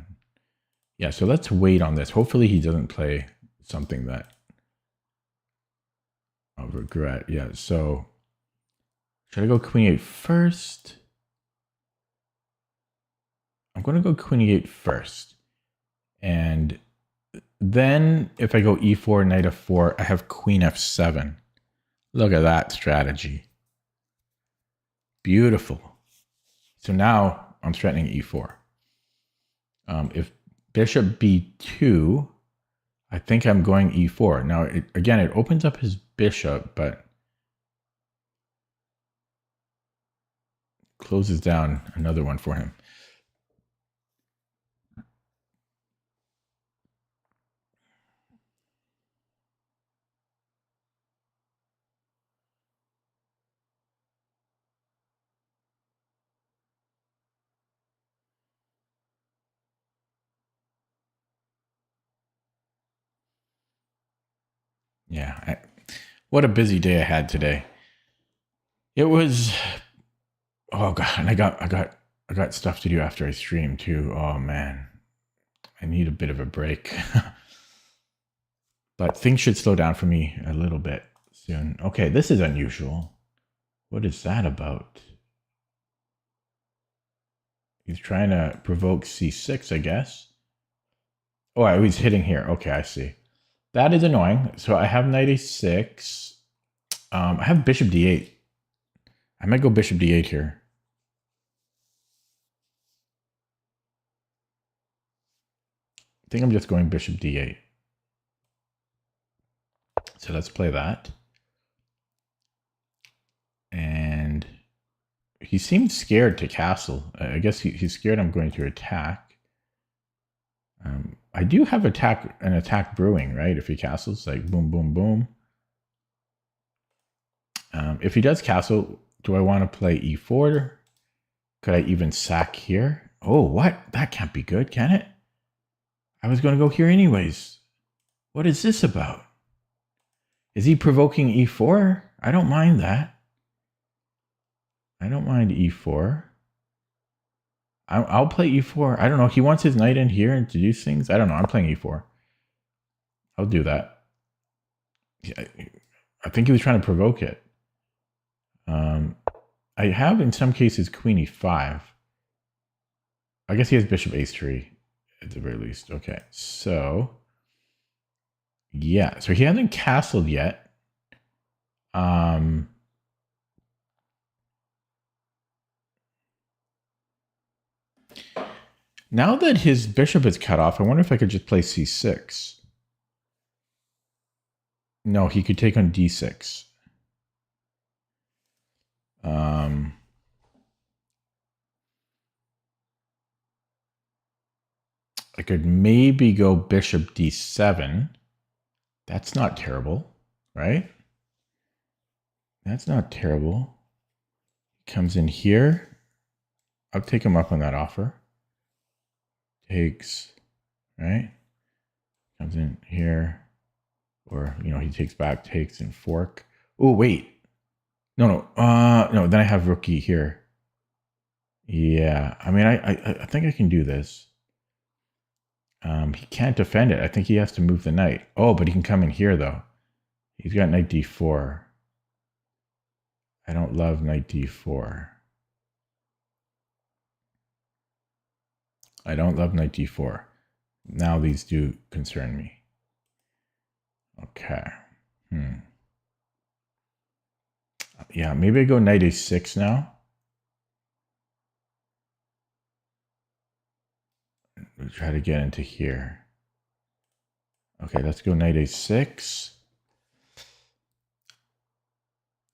Yeah, so let's wait on this. Hopefully he doesn't play something that I'll regret. Yeah, so should I go queen 8 first? I'm going to go queen e8 first. And then if I go e4, knight f4, I have queen f7. Look at that strategy. Beautiful. So now I'm threatening e4. If bishop b2, I think I'm going e4. Now, again, it opens up his bishop, but closes down another one for him. Yeah, what a busy day I had today. It was, oh god, and I got stuff to do after I stream too. Oh man, I need a bit of a break. But things should slow down for me a little bit soon. Okay, this is unusual. What is that about? He's trying to provoke c6, I guess. Oh, he's hitting here. Okay, I see. That is annoying. So I have knight a6. I have bishop d8. I might go bishop d8 here. I think I'm just going bishop d8. So let's play that. And he seemed scared to castle. I guess he's scared I'm going to attack. I do have an attack brewing, right? If he castles, like boom, boom, boom. If he does castle, do I want to play e4? Could I even sack here? Oh, what? That can't be good, can it? I was going to go here anyways. What is this about? Is he provoking e4? I don't mind that. I don't mind e4. I'll play e4. I don't know. He wants his knight in here and to do things. I don't know. I'm playing e4. I'll do that. Yeah, I think he was trying to provoke it. I have, in some cases, queen e5. I guess he has bishop a3 at the very least. Okay, so yeah. So he hasn't castled yet. Now that his bishop is cut off, I wonder if I could just play c6. No, he could take on d6. I could maybe go bishop d7. That's not terrible, right? That's not terrible. Comes in here. I'll take him up on that offer. Takes, right? Comes in here. Or, he takes back, takes, and fork. Oh, wait. No, then I have rookie here. Yeah, I mean, I think I can do this. He can't defend it. I think he has to move the knight. Oh, but he can come in here, though. He's got knight d4. I don't love knight d4. I don't love knight d4. Now these do concern me. Okay. Yeah, maybe I go knight a6 now. We'll try to get into here. Okay, let's go knight a6.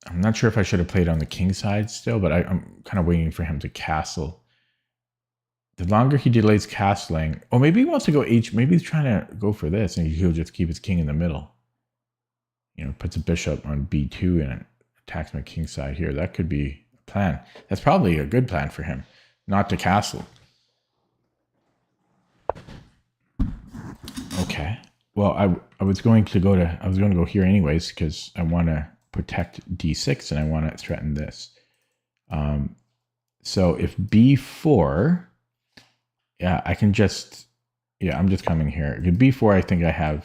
I'm not sure if I should have played on the king side still, but I'm kind of waiting for him to castle. The longer he delays castling, oh, maybe he wants to go maybe he's trying to go for this, and he'll just keep his king in the middle. You know, puts a bishop on b2 and attacks my king side here. That could be a plan. That's probably a good plan for him, not to castle. Okay. Well, I was going to go here anyways because I want to protect d6 and I want to threaten this. So if b4, yeah, I can just, yeah, I'm just coming here. b4, I think I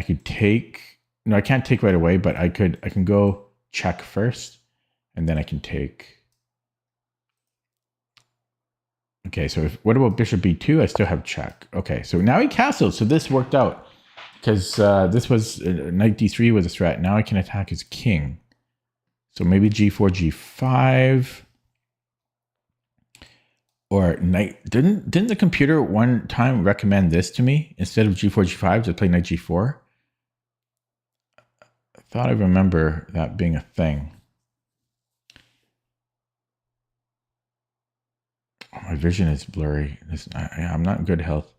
could take, no, I can't take right away, but I can go check first and then I can take. Okay, so what about bishop b2? I still have check. Okay, so now he castled, so this worked out. Because this was, knight d3 was a threat. Now I can attack his king. So maybe g4, g5. Or knight, didn't the computer one time recommend this to me? Instead of g4, g5 to play knight g4? I thought I remember that being a thing. Oh, my vision is blurry. I'm not in good health.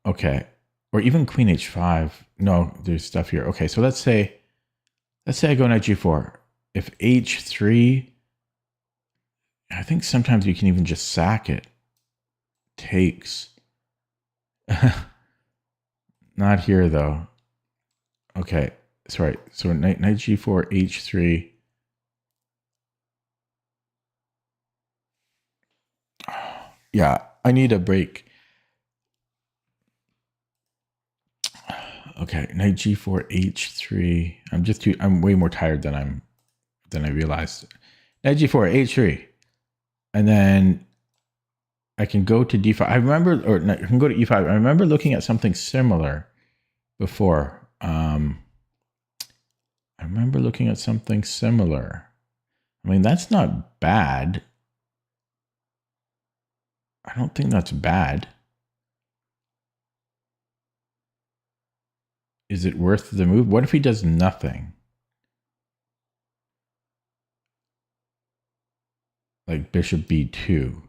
Okay. Or even queen h5. No, there's stuff here. Okay, so let's say I go knight g4. If h3, I think sometimes you can even just sack it. Takes. Not here though. Okay, sorry. So knight g4, h3. Yeah, I need a break. Okay, knight g4, h3. I'm way more tired than I realized. Knight g4, h3. And then I can go to d5. I can go to e5. I remember looking at something similar before. I remember looking at something similar. I mean, that's not bad. I don't think that's bad. Is it worth the move? What if he does nothing? Like bishop b2.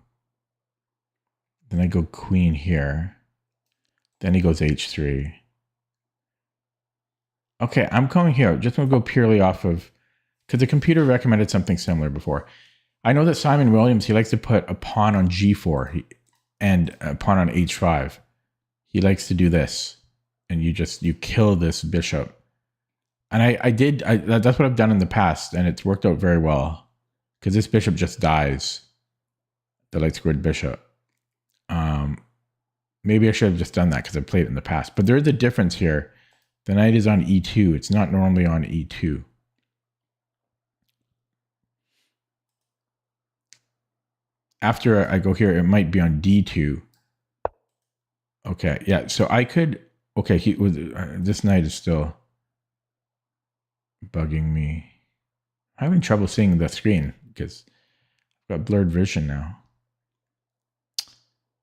Then I go queen here. Then he goes h3. Okay, I'm coming here. Just going to go purely off of, because the computer recommended something similar before. I know that Simon Williams, he likes to put a pawn on g4 and a pawn on h5. He likes to do this. And you kill this bishop. And that's what I've done in the past, and it's worked out very well. Because this bishop just dies. The light squared bishop. Maybe I should have just done that because I played it in the past. But there is a difference here. The knight is on e2. It's not normally on e2. After I go here, it might be on d2. Okay, yeah. So I could. Okay, this knight is still bugging me. I'm having trouble seeing the screen because I've got blurred vision now.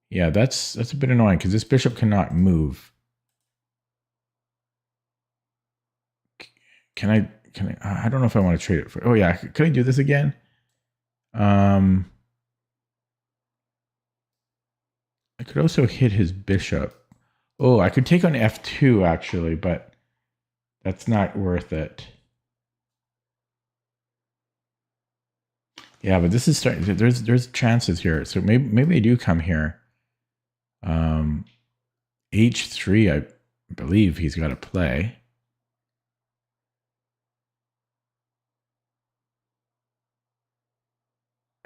Yeah, that's a bit annoying because this bishop cannot move. Can I? I don't know if I want to trade it for. Oh yeah, can I do this again? I could also hit his bishop. Oh, I could take on f2 actually, but that's not worth it. Yeah, but this is starting. There's chances here, so maybe I do come here. H3, I believe he's got to play.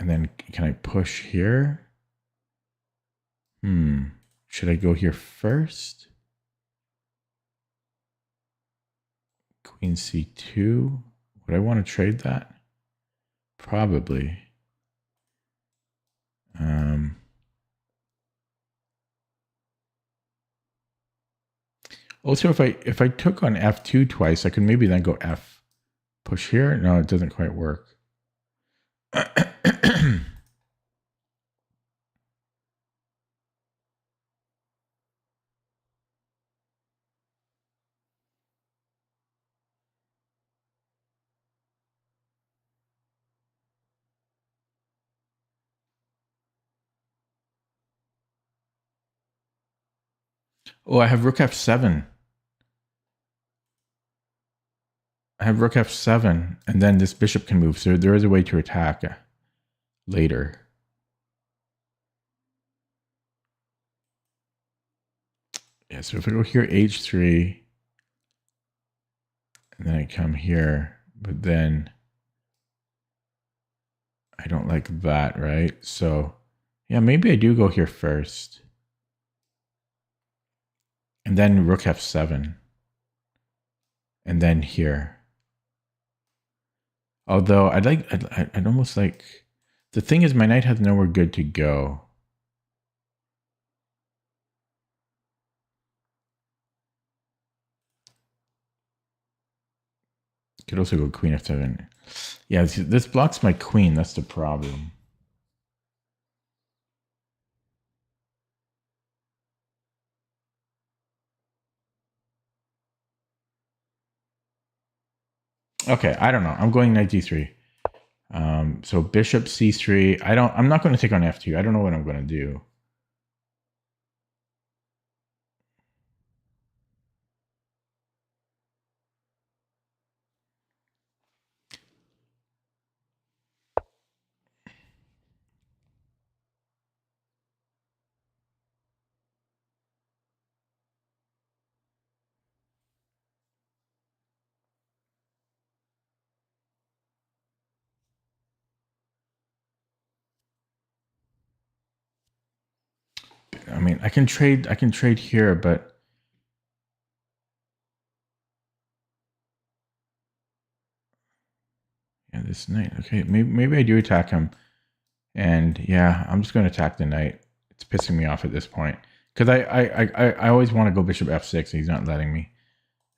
And then can I push here? Should I go here first? Queen c2. Would I want to trade that? Probably. Also, if I took on f2 twice, I could maybe then go f. Push here? No, it doesn't quite work. Oh, I have rook f7. I have rook f7, and then this bishop can move. So there is a way to attack later. Yeah, so if I go here, h3, and then I come here, but then I don't like that, right? So yeah, maybe I do go here first. And then rook f7. And then here. Although I'd almost like, the thing is my knight has nowhere good to go. Could also go queen f7. Yeah, this blocks my queen. That's the problem. Okay, I don't know. I'm going knight d3. So bishop c3. I'm not going to take on f2. I don't know what I'm going to do. I mean, I can trade here, but yeah, this knight. Okay, maybe I do attack him. And yeah, I'm just going to attack the knight. It's pissing me off at this point because I always want to go bishop f6 and he's not letting me.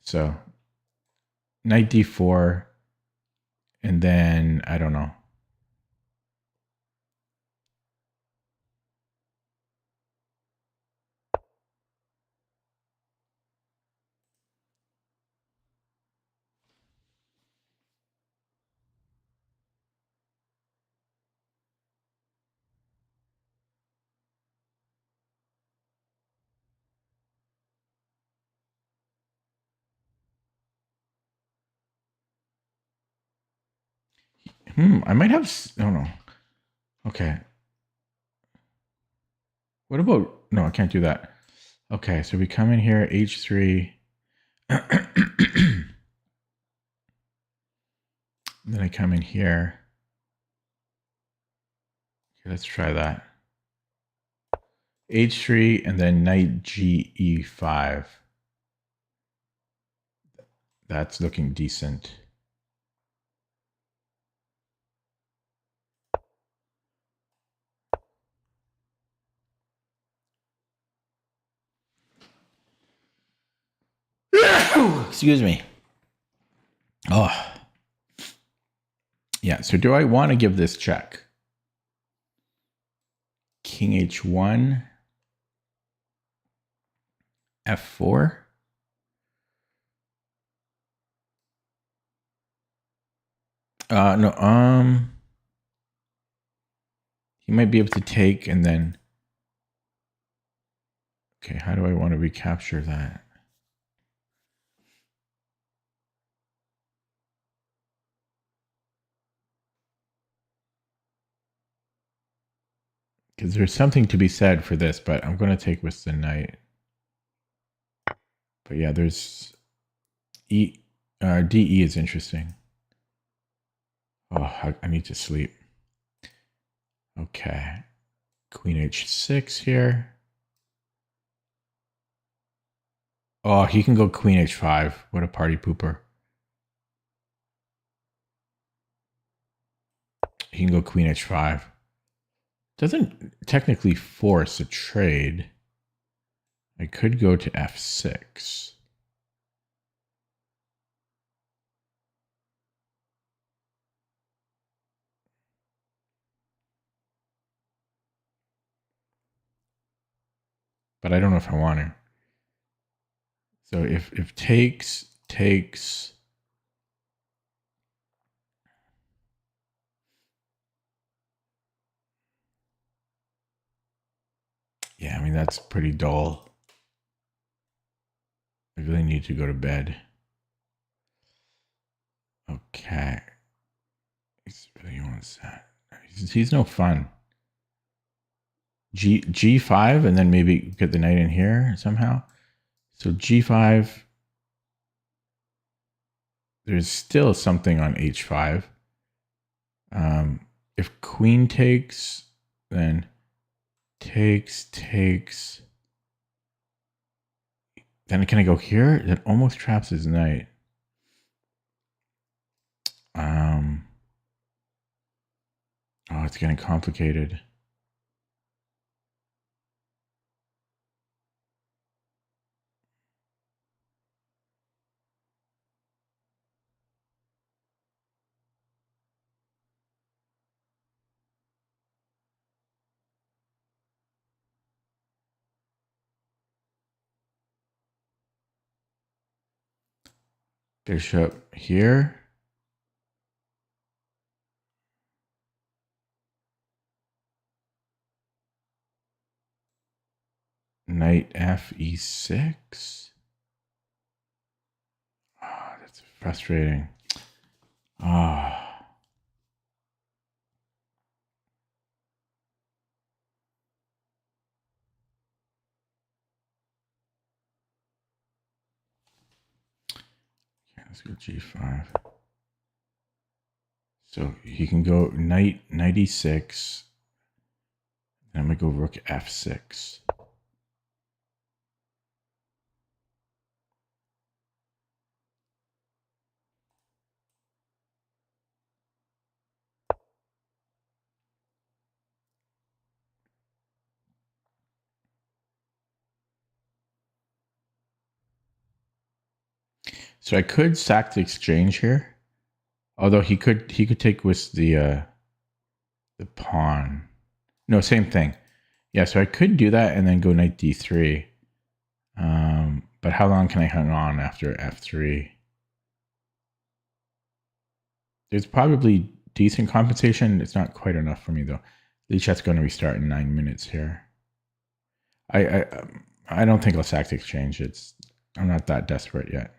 So knight d4, and then I don't know. I might have. Oh no. Okay. What about? No, I can't do that. Okay, so we come in here, h3. Then I come in here. Okay, let's try that. h3 and then knight ge5. That's looking decent. Excuse me. Oh. Yeah, so do I want to give this check? King h1, f4. No, he might be able to take and then. Okay, how do I want to recapture that? Because there's something to be said for this, but I'm going to take with the knight. But yeah, there's DE is interesting. Oh, I need to sleep. Okay. Queen h6 here. Oh, he can go queen h5. What a party pooper. He can go queen h5. Doesn't technically force a trade. I could go to f6. But I don't know if I want to. So if takes, yeah, I mean, that's pretty dull. I really need to go to bed. Okay. He really wants that. He's no fun. G5 and then maybe get the knight in here somehow. So G5. There's still something on H5. If queen takes, then takes. Then can I go here? That almost traps his knight. Oh, it's getting complicated. Bishop here. Knight f e6. Oh, that's frustrating. Oh. Okay, let's go g5. So he can go knight e6. And I'm going to go rook f6. So I could sack the exchange here. Although he could take with the pawn. No, same thing. Yeah, so I could do that and then go knight d3. But how long can I hang on after f3? There's probably decent compensation. It's not quite enough for me though. Least that's going to restart in 9 minutes here. I don't think I'll sack the exchange. I'm not that desperate yet.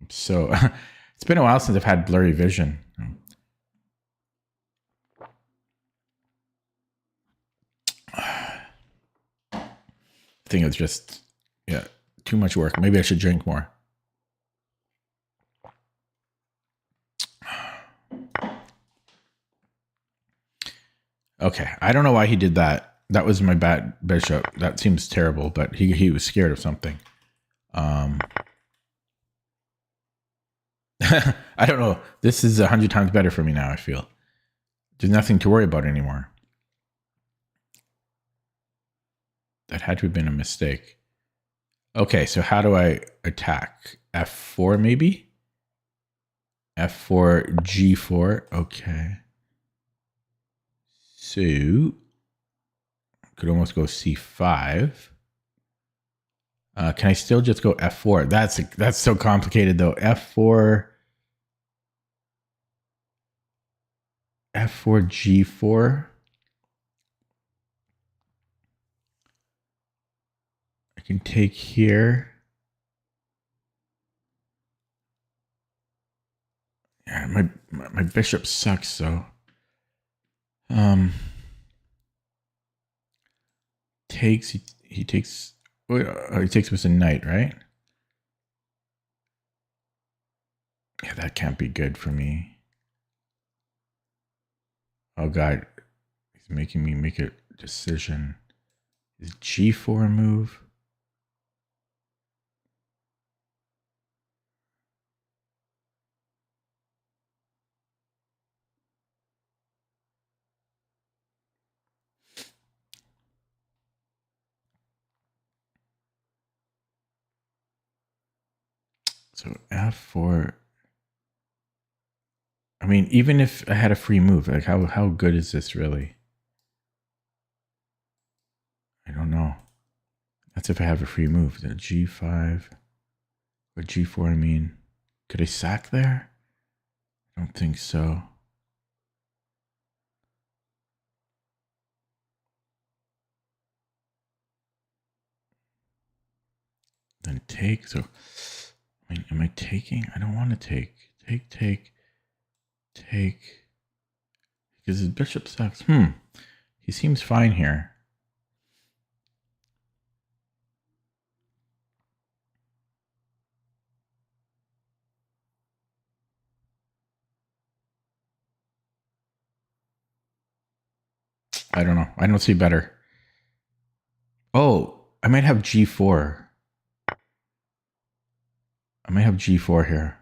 So it's been a while since I've had blurry vision. I think it's just, yeah, too much work. Maybe I should drink more. Okay, I don't know why he did that. That was my bad bishop. That seems terrible, but he was scared of something. I don't know. This is 100 times better for me now, I feel. There's nothing to worry about anymore. That had to have been a mistake. Okay, so how do I attack? F4 maybe? F4, G4. Okay. So, could almost go C5. Can I still just go F4? That's so complicated though. F4, G4. I can take here. Yeah, my bishop sucks, so. Takes, he takes with a knight, right? Yeah, that can't be good for me. Oh God, he's making me make a decision. Is G4 a move? So F4. I mean, even if I had a free move, like how good is this really? I don't know. That's if I have a free move. The G5 or G4, I mean. Could I sack there? I don't think so. Then take. So, I mean, am I taking? I don't want to take. Take. Because his bishop sucks. He seems fine here. I don't know. I don't see better. Oh, I might have G4. I might have G4 here.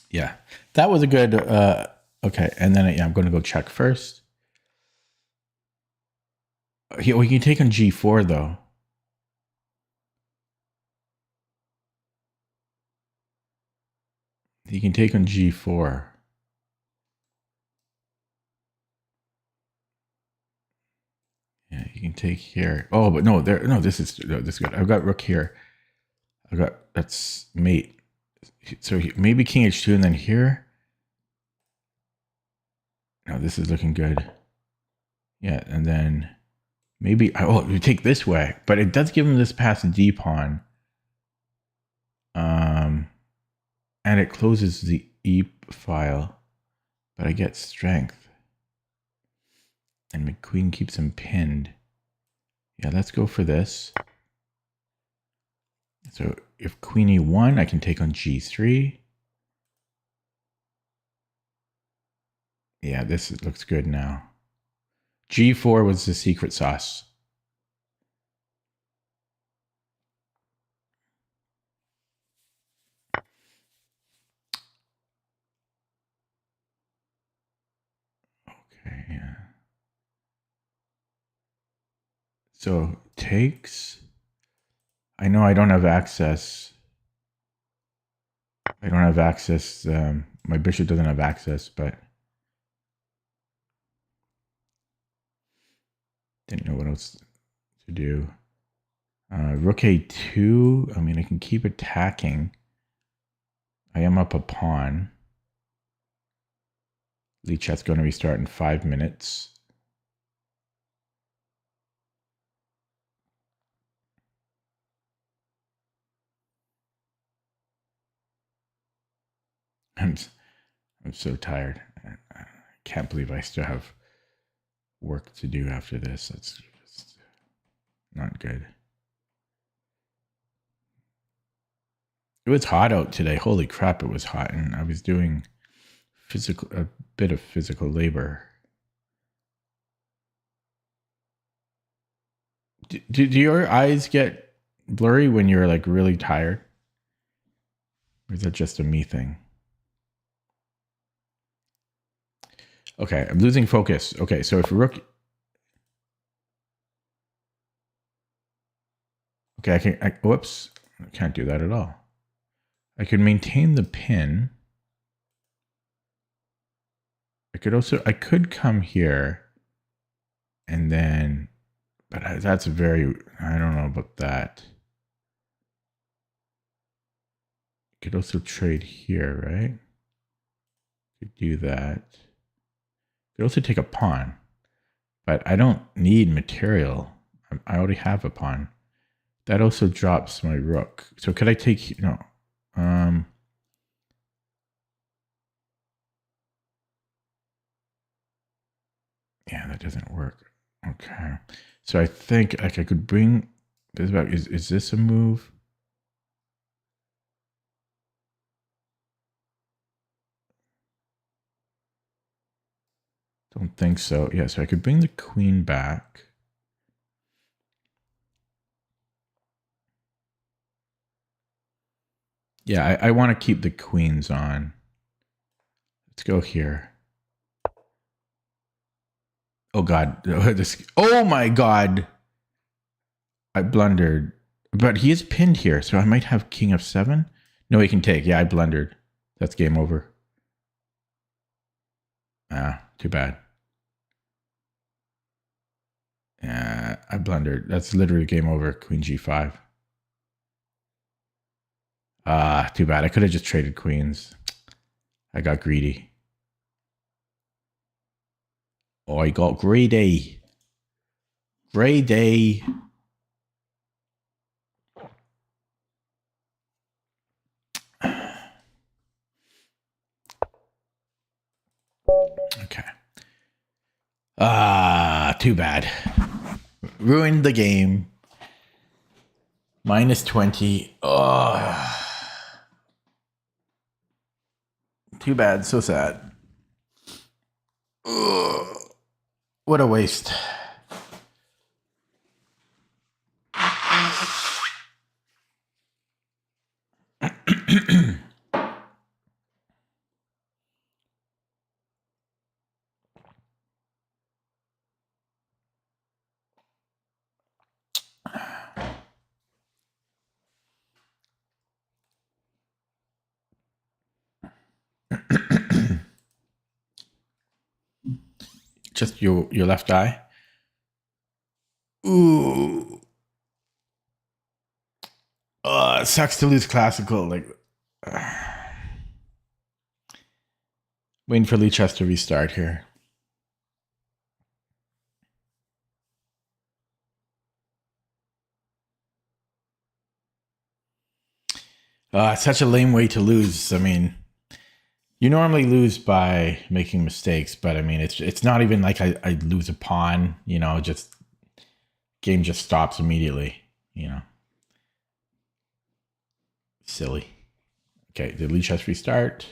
Yeah, that was a good. Okay, and then I'm going to go check first. We can take on G4 though. He can take on G4. Yeah, you can take here. Oh, but no, there. No, this is good. I've got rook here. That's mate. So maybe King H2 and then here. No, this is looking good. Yeah, and then maybe we take this way, but it does give him this past D pawn. And it closes the E file, but I get strength. And my queen keeps him pinned. Yeah, let's go for this. So if queen E1, I can take on G3. Yeah, this looks good now. G4 was the secret sauce. Okay, yeah. So takes. I know I don't have access. I don't have access. My bishop doesn't have access, but didn't know what else to do. Rook A2. I mean, I can keep attacking. I am up a pawn. Lead chat's going to restart in 5 minutes. I'm so tired. I can't believe I still have work to do after this. That's just not good. It was hot out today. Holy crap, it was hot. And I was doing a bit of physical labor. Do your eyes get blurry when you're like really tired? Or is that just a me thing? Okay, I'm losing focus. Okay, so if rook... Okay, whoops. I can't do that at all. I could maintain the pin. I could come here. And then, but that's very, I don't know about that. Could also trade here, right? Could do that. Could also take a pawn, but I don't need material. I already have a pawn. That also drops my rook. So could I take, no. Yeah, that doesn't work. Okay. So I think like I could bring this back. Is this a move? Don't think so. Yeah, so I could bring the queen back. Yeah, I want to keep the queens on. Let's go here. Oh God! Oh my God! I blundered, but he is pinned here, so I might have king of 7. No, he can take. Yeah, I blundered. That's game over. Ah, too bad. Yeah, I blundered. That's literally game over. Queen g5. Ah, too bad. I could have just traded queens. I got greedy. Oh, I got greedy. Greedy. Okay. Ah, too bad. Ruined the game. Minus 20. Oh. Too bad. So sad. Ugh. What a waste. Just your left eye. Ooh. It sucks to lose classical. Like, waiting for Lichess to restart here. It's such a lame way to lose. I mean, you normally lose by making mistakes, but I mean, it's not even like I lose a pawn. You know, just game just stops immediately. You know, silly. Okay, did Lichess restart?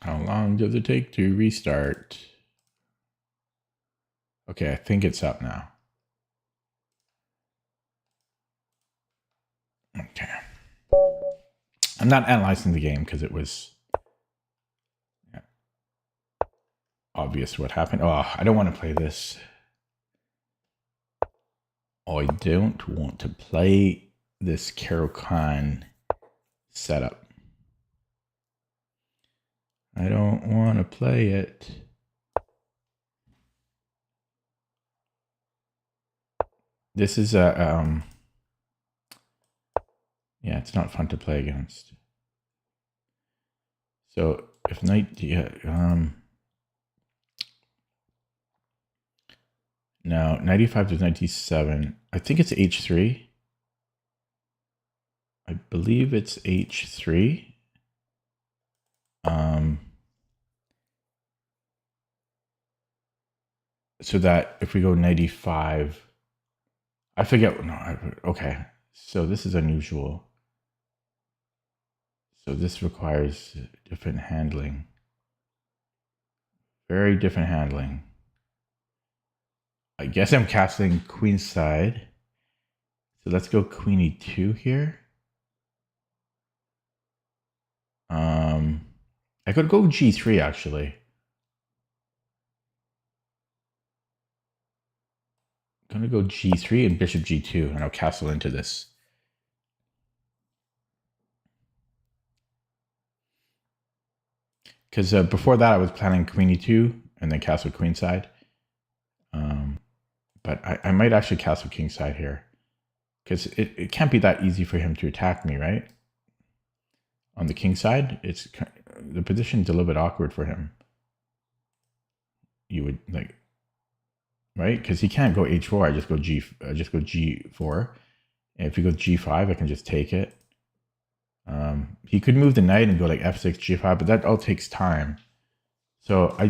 How long does it take to restart? Okay, I think it's up now. Okay. I'm not analyzing the game because it was obvious what happened. Oh, I don't want to play this. I don't want to play this Caro-Kann setup. I don't want to play it. This is a yeah, it's not fun to play against. So if knight, yeah, now 95 to 97. I think it's h3. I believe it's h3. So that if we go 95, I forget. No, okay. So this is unusual. So this requires different handling. Very different handling. I guess I'm casting queenside. So let's go queen e2 here. I could go g3 actually. I'm gonna go g3 and bishop g2, and I'll castle into this. Because before that, I was planning queen e2 and then castle queenside. But I might actually castle kingside here. Because it can't be that easy for him to attack me, right? On the king side, the position's a little bit awkward for him. You would like, right? Because he can't go h4. I just go g4. And if he goes g5, I can just take it. He could move the knight and go like f6, g5, but that all takes time. So I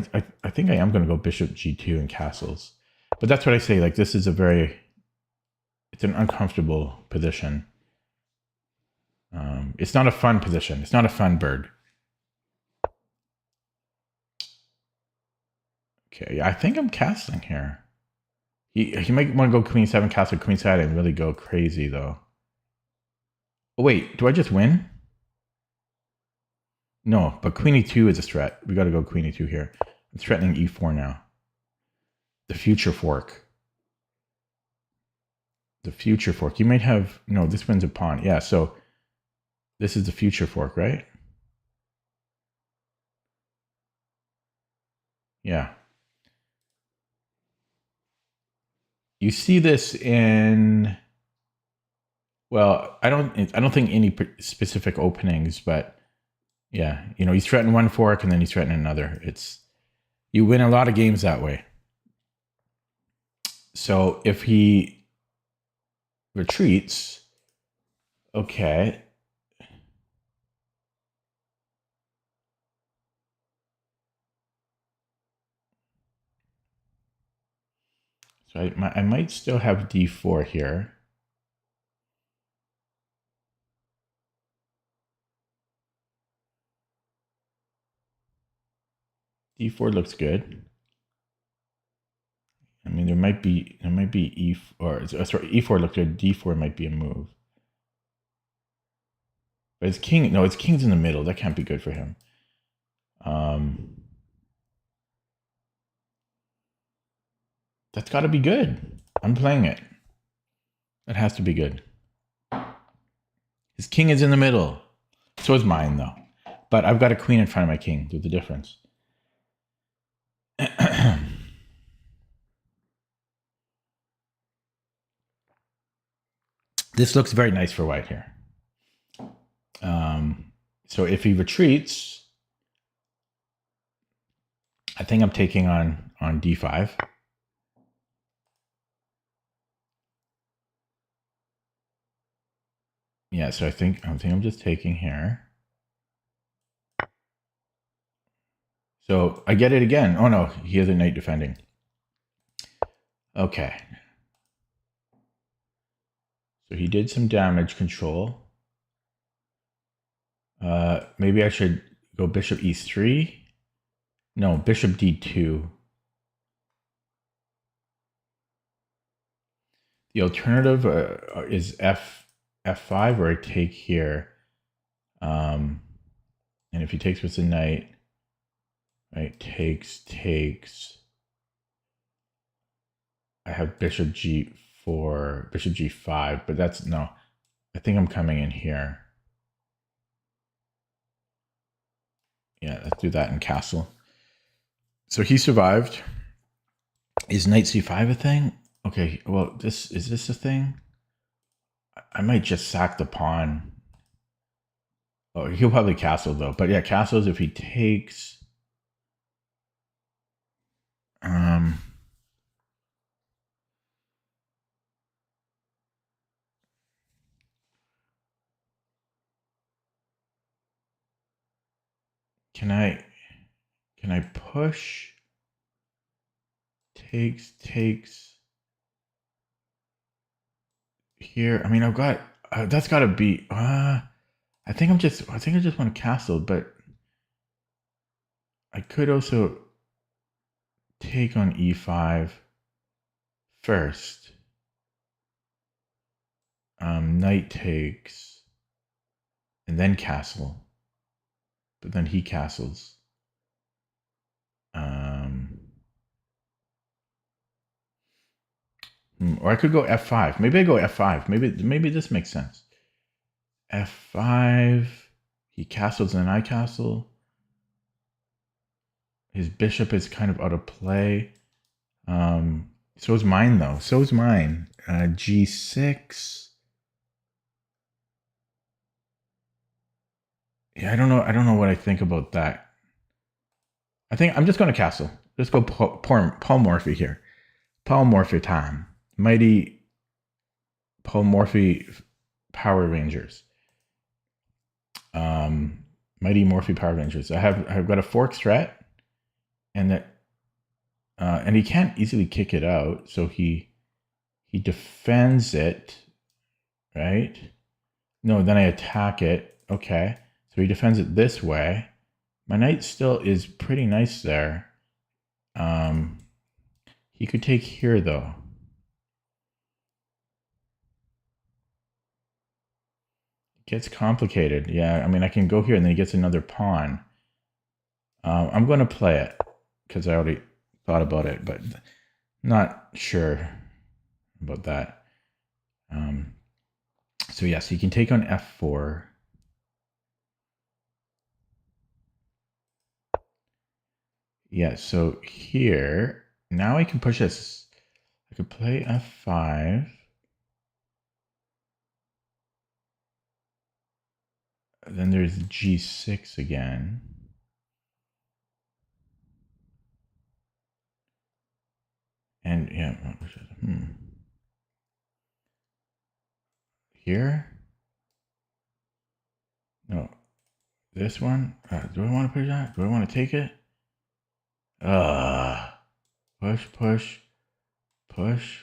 think I am going to go bishop g2 and castles. But that's what I say. Like this is it's an uncomfortable position. It's not a fun position. It's not a fun bird. Okay, I think I'm castling here. He might want to go queen 7, castle queenside, and really go crazy though. Oh wait, do I just win? No, but queen e2 is a threat. We got to go queen e2 here. I'm threatening e4 now. The future fork. The future fork. You might have... No, this wins a pawn. Yeah, so this is the future fork, right? Yeah. You see this in... Well, I don't think any specific openings, but yeah, you know, he's threatened one fork and then he's threatened another. You win a lot of games that way. So if he retreats, okay. So I might still have d4 here. d4 looks good. I mean, there might be e4. Sorry, e4 looked good. d4 might be a move. But it's king. No, it's king's in the middle. That can't be good for him. That's got to be good. I'm playing it. That has to be good. His king is in the middle. So is mine, though. But I've got a queen in front of my king. There's a difference. This looks very nice for white here. So if he retreats, I think I'm taking on d5. Yeah, so I think I'm just taking here. So I get it again. Oh no, he has a knight defending. Okay. So he did some damage control. Maybe I should go bishop e3. No, bishop d2. The alternative is f5, or I take here. And if he takes with the knight, right, takes. I have bishop g4, bishop g5, but that's no. I think I'm coming in here. Yeah, let's do that in castle. So he survived. Is knight c5 a thing? Okay, well, is this a thing? I might just sack the pawn. Oh, he'll probably castle though. But yeah, castles if he takes. Can I push? Takes here. I mean, I've got that's got to be. I think I just want to castle, but I could also take on e5 first. Knight takes, and then castle. But then he castles. Or I could go f5. Maybe I go f5. Maybe this makes sense. f5. He castles and I castle. His bishop is kind of out of play. So is mine, though. So is mine. G6. Yeah, I don't know. I don't know what I think about that. I think I'm just going to castle. Let's go Paul Morphy here. Paul Morphy time. Mighty Paul Morphy Power Rangers. Mighty Morphy Power Rangers. I've got a fork threat, and he can't easily kick it out, so he defends it, right? No, then I attack it. Okay, so he defends it this way. My knight still is pretty nice there. He could take here though. It gets complicated. Yeah, I mean I can go here and then he gets another pawn. I'm going to play it because I already thought about it, but not sure about that. So yes, he can take on f4. Yeah, so here, now I can push this. I could play f5. Then there's g6 again. And yeah, here? No, this one? Do I want to push that? Do I want to take it? Push, push, push.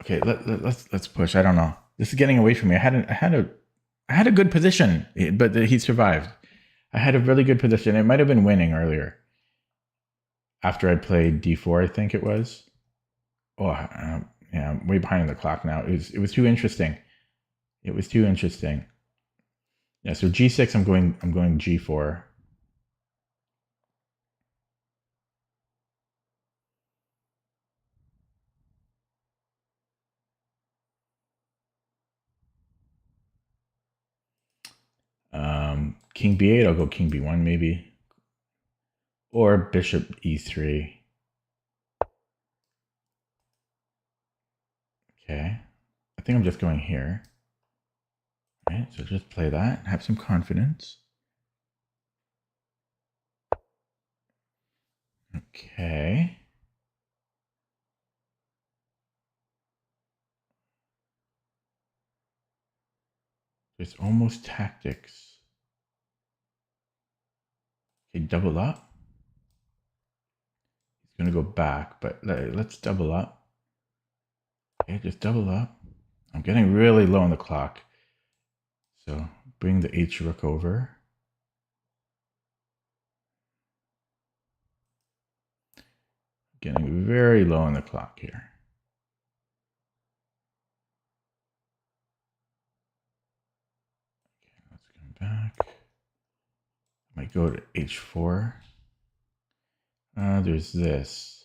Okay, let's push. I don't know. This is getting away from me. I had a good position, but he survived. I had a really good position. It might have been winning earlier. After I played d4, I think it was. Oh, yeah, I'm way behind the clock now. It was too interesting. It was too interesting. Yeah, so g6. I'm going g4. King b8. I'll go king b1 maybe, or bishop e3. Okay, I think I'm just going here. All right, so just play that. Have some confidence. Okay. It's almost tactics. Okay, double up. He's going to go back, but let's double up. Okay, just double up. I'm getting really low on the clock. So bring the H rook over. Getting very low on the clock here. Okay, let's come back. I might go to H4. There's this.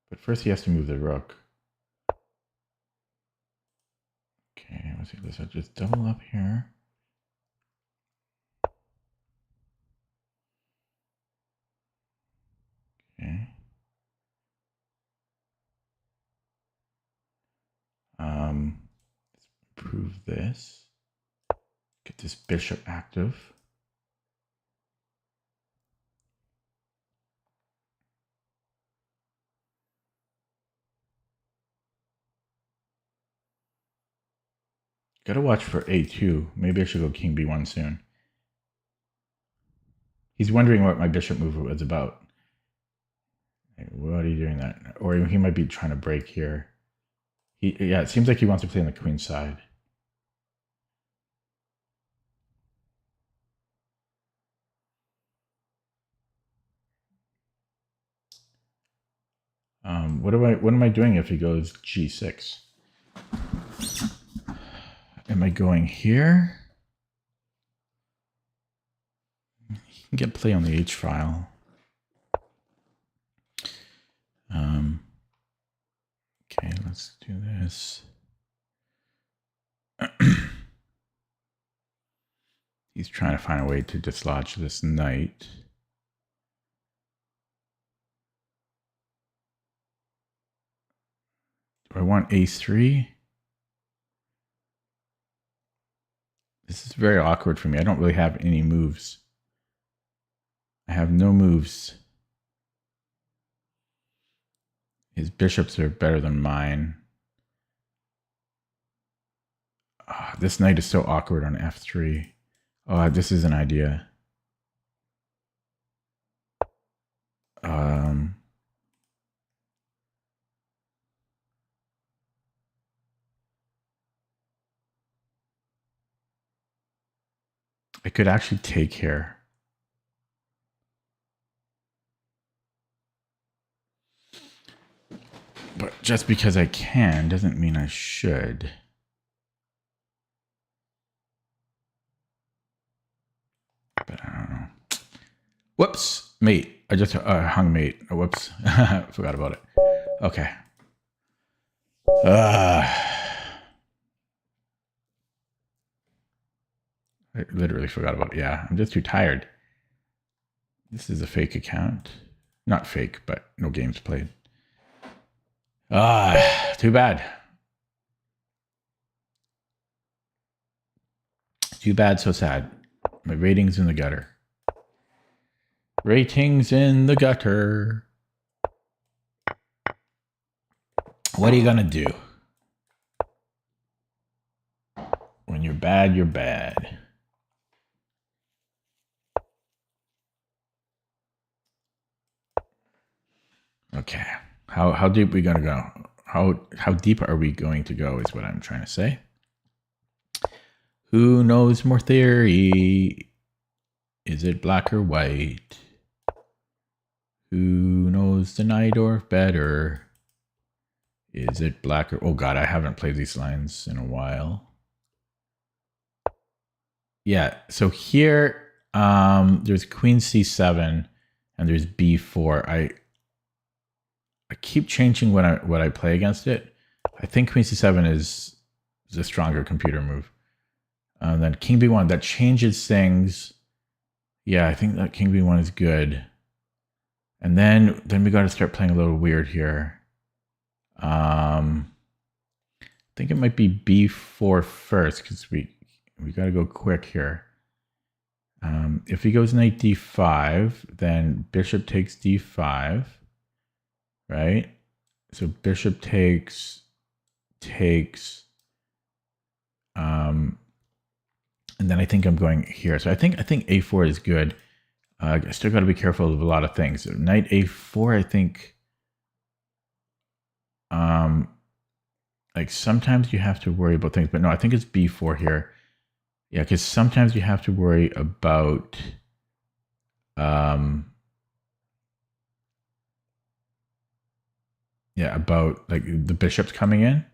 But first he has to move the rook. Okay, let's see this. I'll just double up here. Okay. Let's improve this. Get this bishop active. Gotta watch for A2. Maybe I should go king b1 soon. He's wondering what my bishop move was about. What are you doing that? Or he might be trying to break here. Yeah, it seems like he wants to play on the queen side. What am I doing if he goes g6? Am I going here? He can get play on the H file. Okay, let's do this. He's trying to find a way to dislodge this knight. Do I want a3? This is very awkward for me. I don't really have any moves. I have no moves. His bishops are better than mine. Oh, this knight is so awkward on f3. Oh, this is an idea. I could actually take here. But just because I can doesn't mean I should. But I don't know. Whoops, mate. I just hung mate. Oh, whoops, forgot about it. Okay. I literally forgot about it. Yeah, I'm just too tired. This is a fake account. Not fake, but no games played. Too bad. Too bad, so sad. My rating's in the gutter. Ratings in the gutter. What are you gonna do? When you're bad, you're bad. Okay. How deep are we gonna go? How deep are we going to go is what I'm trying to say. Who knows more theory? Is it black or white? Who knows the night or better? Is it black or... Oh god, I haven't played these lines in a while. Yeah, so here there's queen c7 and there's b4. I keep changing what I play against it. I think queen c7 is a stronger computer move. Then king b1, that changes things. Yeah, I think that king b1 is good. And then we got to start playing a little weird here. I think it might be b4 first because we got to go quick here. If he goes knight d5, then bishop takes d5, right? So bishop takes, and then I think I'm going here. So I think a4 is good. I still got to be careful of a lot of things. So knight a4, I think. Like sometimes you have to worry about things, but no, I think it's b4 here. Yeah, because sometimes you have to worry about about like the bishops coming in.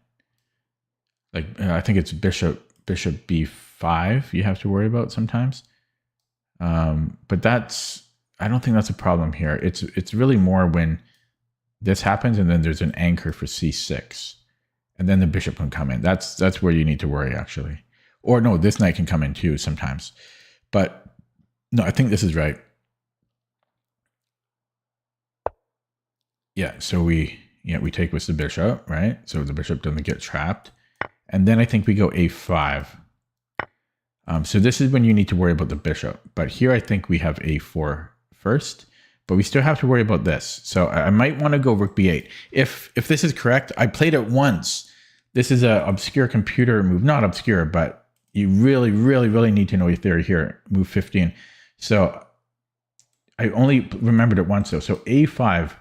Like I think it's bishop b5 you have to worry about sometimes. But I don't think that's a problem here. It's really more when this happens and then there's an anchor for c6. And then the bishop can come in. That's where you need to worry, actually. Or no, this knight can come in too sometimes. But no, I think this is right. Yeah, so we take with the bishop, right? So the bishop doesn't get trapped. And then I think we go a5. So this is when you need to worry about the bishop. But here I think we have a4 first. But we still have to worry about this. So I might want to go rook b8. If this is correct, I played it once. This is an obscure computer move. Not obscure, but you really, really, really need to know your theory here. Move 15. So I only remembered it once though. So a5,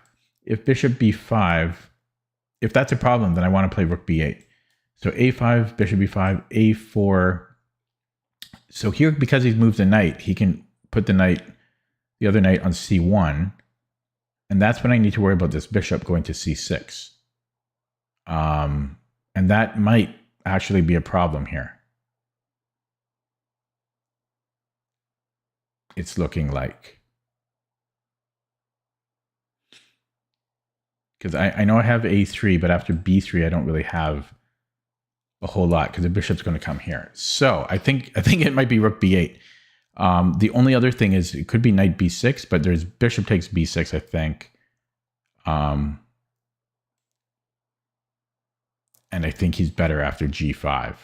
if bishop b5, if that's a problem, then I want to play rook b8. So a5, bishop b5, a4. So here, because he's moved a knight, he can put the other knight on c1. And that's when I need to worry about this bishop going to c6. And that might actually be a problem here. It's looking like. Because I know I have a3, but after b3, I don't really have a whole lot because the bishop's going to come here. So I think it might be rook b8. The only other thing is it could be knight b6, but there's bishop takes b6, I think. And I think he's better after g5.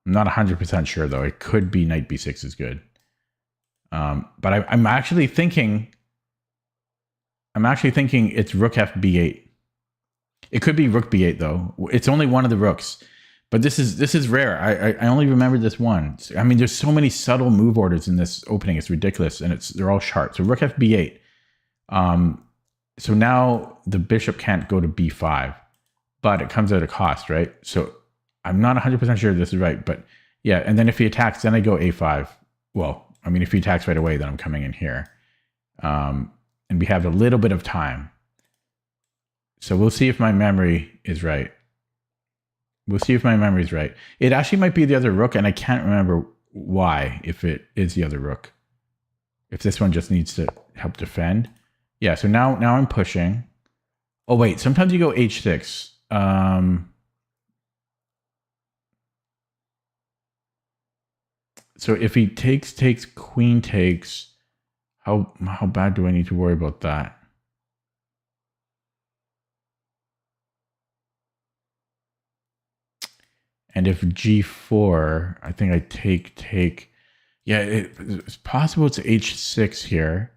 I'm not 100% sure, though. It could be knight b6 is good. But I'm actually thinking it's rook f b8. It could be rook b8, though. It's only one of the rooks. But this is rare. I only remember this one. I mean, there's so many subtle move orders in this opening. It's ridiculous, and they're all sharp. So rook f b8. So now the bishop can't go to b5, but it comes at a cost, right? So I'm not 100% sure this is right, but yeah. And then if he attacks, then I go a5. Well, I mean, if he attacks right away, then I'm coming in here. And we have a little bit of time. So we'll see if my memory is right. It actually might be the other rook, and I can't remember why, if it is the other rook. If this one just needs to help defend. Yeah, so now I'm pushing. Oh, wait, sometimes you go h6. So if he takes, queen takes, how bad do I need to worry about that? And if g4, I think I take. Yeah, it's possible it's h6 here.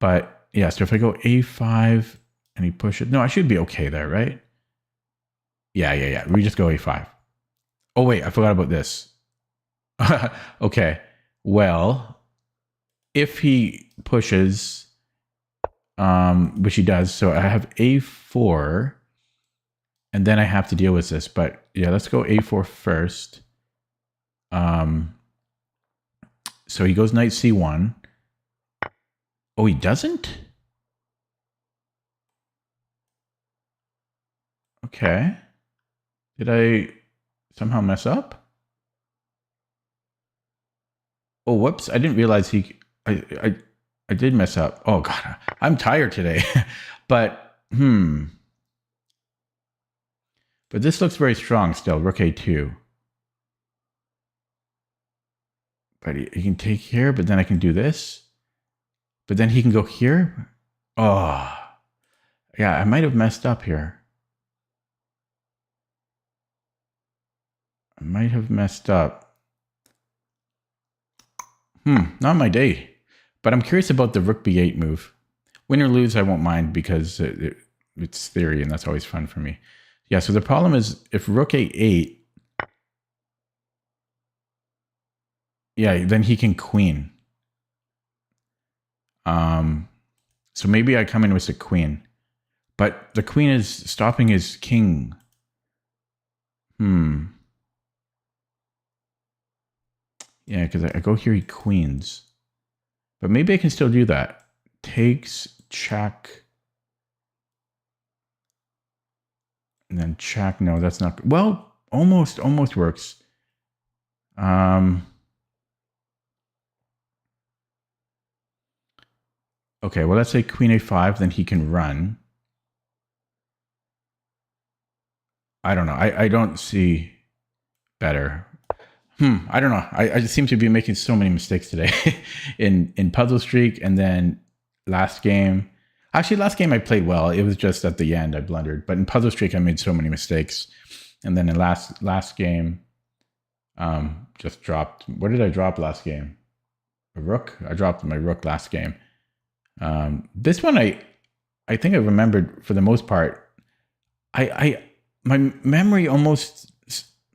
But yeah, so if I go a5 and he pushes, no, I should be okay there, right? Yeah. We just go a5. Oh, wait, I forgot about this. Okay, well, if he pushes, which he does, so I have a4, and then I have to deal with this. But yeah, let's go a4 first. So he goes knight c1. Oh, he doesn't? Okay. Did I somehow mess up? Oh, whoops. I didn't realize I did mess up. Oh, God. I'm tired today. But, But this looks very strong still. Rook a2. But he can take here, but then I can do this. But then he can go here. Oh. Yeah, I might have messed up here. I might have messed up. Not my day. But I'm curious about the rook b8 move. Win or lose, I won't mind because it's theory, and that's always fun for me. Yeah, so the problem is if rook a8, yeah, then he can queen. So maybe I come in with the queen. But the queen is stopping his king. Yeah, because I go here, he queens. But maybe I can still do that. Takes, check. And then check. No, that's not. Well, almost works. Okay, well, let's say queen a5, then he can run. I don't know. I don't see better. I don't know. I just seem to be making so many mistakes today in Puzzle Streak, and then last game. Actually, last game I played well. It was just at the end I blundered. But in Puzzle Streak, I made so many mistakes. And then in last game, just dropped. What did I drop last game? A rook? I dropped my rook last game. This one, I think I remembered for the most part. My memory almost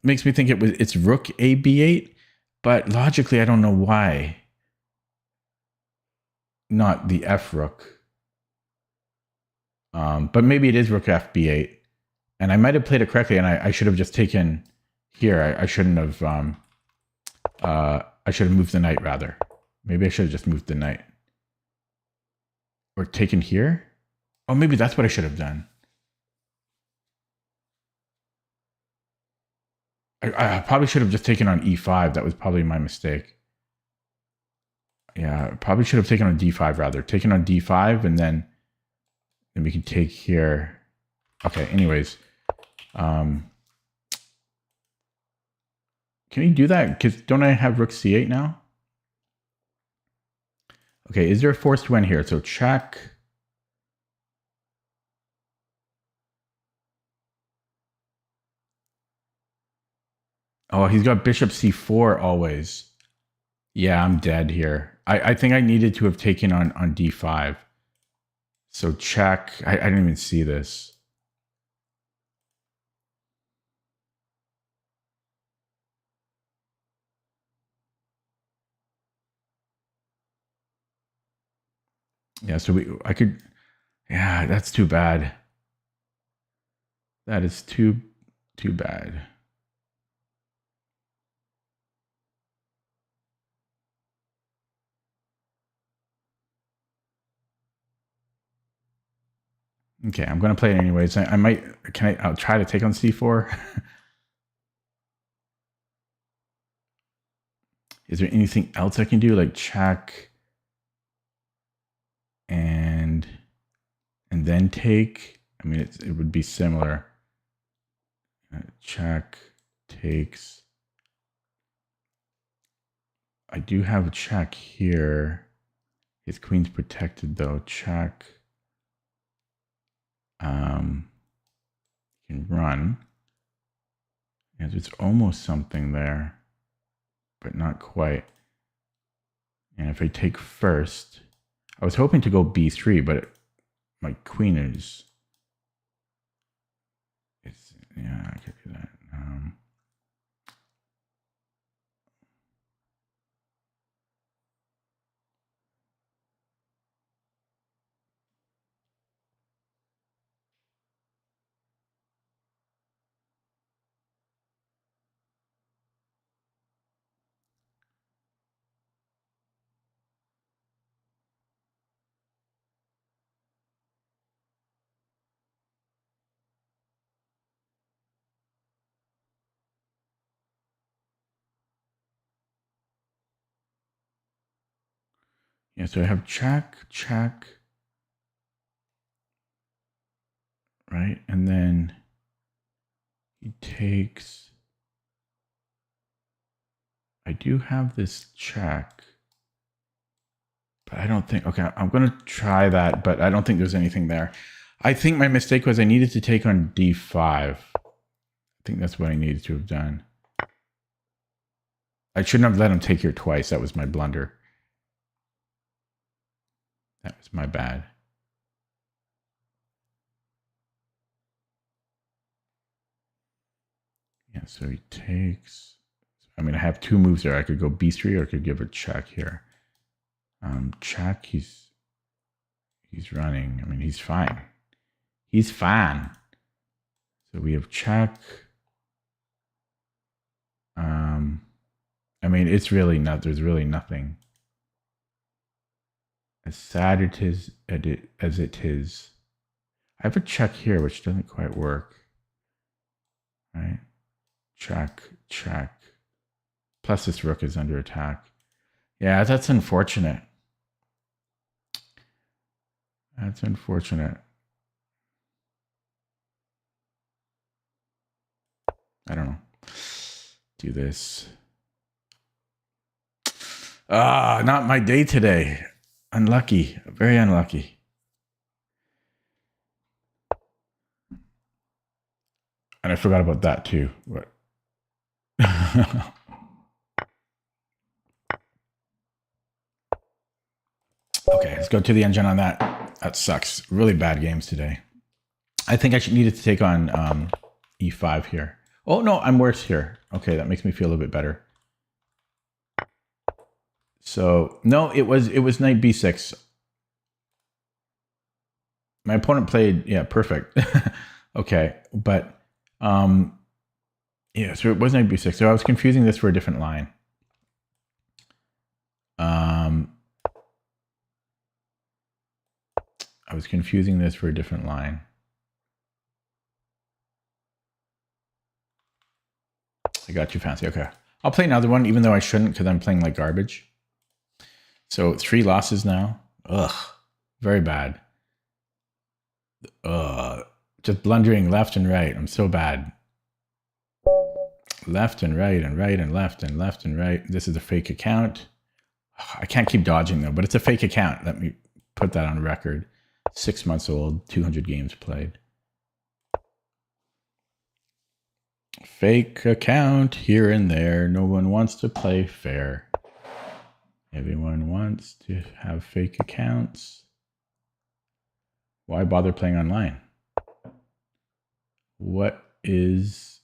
makes me think it's rook a b8, but logically I don't know why. Not the f rook. But maybe it is rook f b8, and I might have played it correctly, and I should have just taken here. I shouldn't have. I should have moved the knight rather. Maybe I should have just moved the knight, or taken here. Oh, maybe that's what I should have done. I probably should have just taken on e5. That was probably my mistake. Yeah, probably should have taken on d5 rather. Taken on d5, and then we can take here. Okay, anyways. Can you do that? Because don't I have rook c8 now? Okay, is there a forced win here? So check. Oh, he's got bishop c4 always. Yeah, I'm dead here. I think I needed to have taken on d5. So check. I didn't even see this. Yeah, so I could. Yeah, that's too bad. That is too bad. Okay, I'm gonna play it anyways. I might. I'll try to take on c4. Is there anything else I can do, like check and then take? I mean, it would be similar. Check, takes. I do have a check here. His queen's protected though. Check. Can run. Yeah, there's almost something there, but not quite. And if I take first, I was hoping to go b3, but my queen is. Yeah, I could do that. Yeah, so I have check, right? And then he takes. I do have this check, but I don't think. Okay, I'm going to try that, but I don't think there's anything there. I think my mistake was I needed to take on d5. I think that's what I needed to have done. I shouldn't have let him take here twice. That was my blunder. That was my bad. Yeah, so he takes. I mean, I have two moves there. I could go b3 or I could give a check here. Check, he's running. I mean, he's fine. He's fine. So we have check. I mean, it's really not. There's really nothing. As sad as it is. I have a check here, which doesn't quite work. Right? Check. Plus this rook is under attack. Yeah, that's unfortunate. That's unfortunate. I don't know. Do this. Not my day today. Unlucky. Very unlucky. And I forgot about that too. But okay, let's go to the engine on that. That sucks. Really bad games today. I think I needed to take on e5 here. Oh no, I'm worse here. Okay, that makes me feel a little bit better. So no, it was knight b6. My opponent played, yeah, perfect. Okay, but yeah, so it was knight b6. So I was confusing this for a different line. I was confusing this for a different line. I got too fancy. Okay. I'll play another one, even though I shouldn't, because I'm playing like garbage. So 3 losses now. Ugh. Very bad. Just blundering left and right. I'm so bad. Left and right and right and left and left and right. This is a fake account. I can't keep dodging though, but it's a fake account. Let me put that on record. 6 months old, 200 games played. Fake account here and there. No one wants to play fair. Everyone wants to have fake accounts. Why bother playing online? What is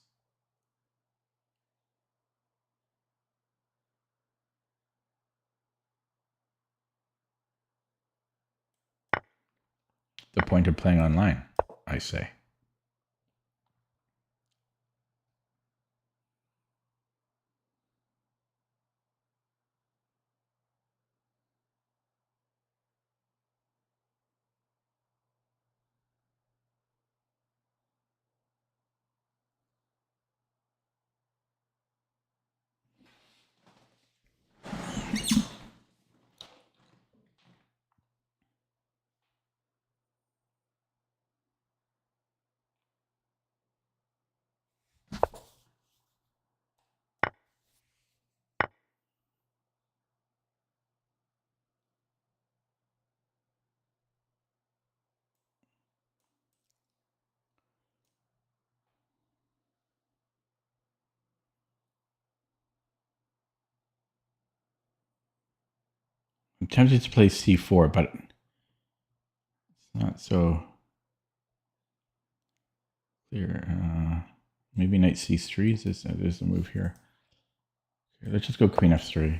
the point of playing online, I say? I'm tempted to play c4, but it's not so clear. Maybe knight c3. Is this? There's a move here. Okay, let's just go queen f3.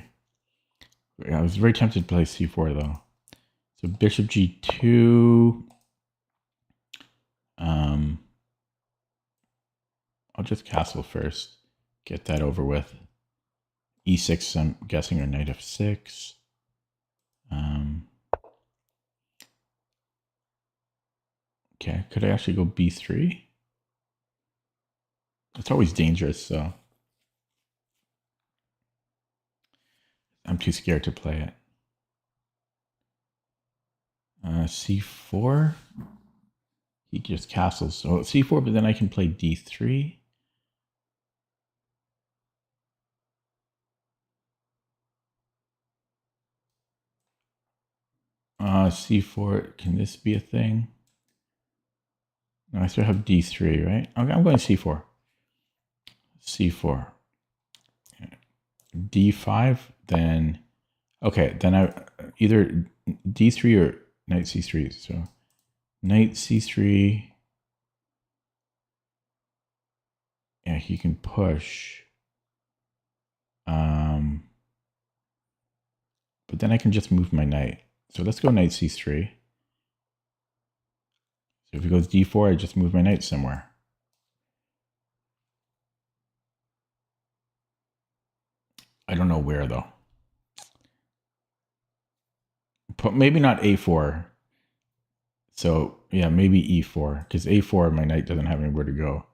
I was very tempted to play c4 though. So bishop g2. I'll just castle first. Get that over with. e6, I'm guessing, or knight f6. Okay, could I actually go b3? It's always dangerous, so I'm too scared to play it. c4. He just castles. So c4, but then I can play d3. c4, can this be a thing? No, I still have d3, right? Okay, I'm going c4. c4. d5, then... Okay, then I either d3 or knight c3. So knight c3. Yeah, he can push. But then I can just move my knight. So let's go knight c3. So if he goes d4, I just move my knight somewhere. I don't know where though. Maybe not a4. So yeah, maybe e4, because a4, my knight doesn't have anywhere to go.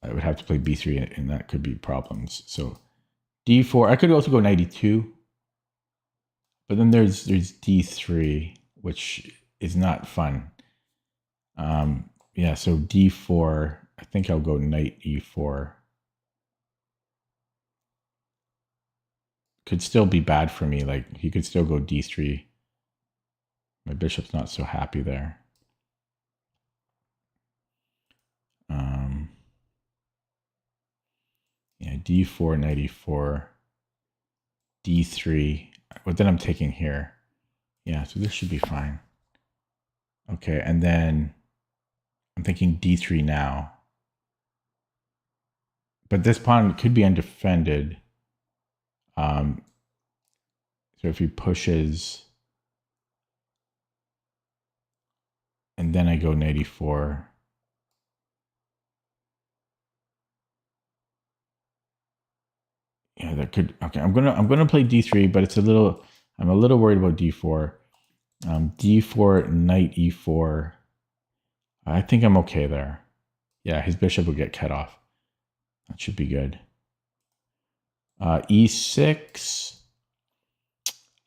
I would have to play b3, and that could be problems. So d4. I could also go knight e2, but then there's d3, which is not fun. Yeah, so d4. I think I'll go knight e4. Could still be bad for me. Like he could still go d3. My bishop's not so happy there. Yeah, d4, knight e4, d3. But then I'm taking here. Yeah, so this should be fine. Okay, and then I'm thinking d3 now. But this pawn could be undefended. So if he pushes, and then I go knight e4. Yeah, that could. Okay, I'm gonna play d3, but I'm a little worried about d4. d4, knight e4. I think I'm okay there. Yeah, his bishop will get cut off. That should be good. e6.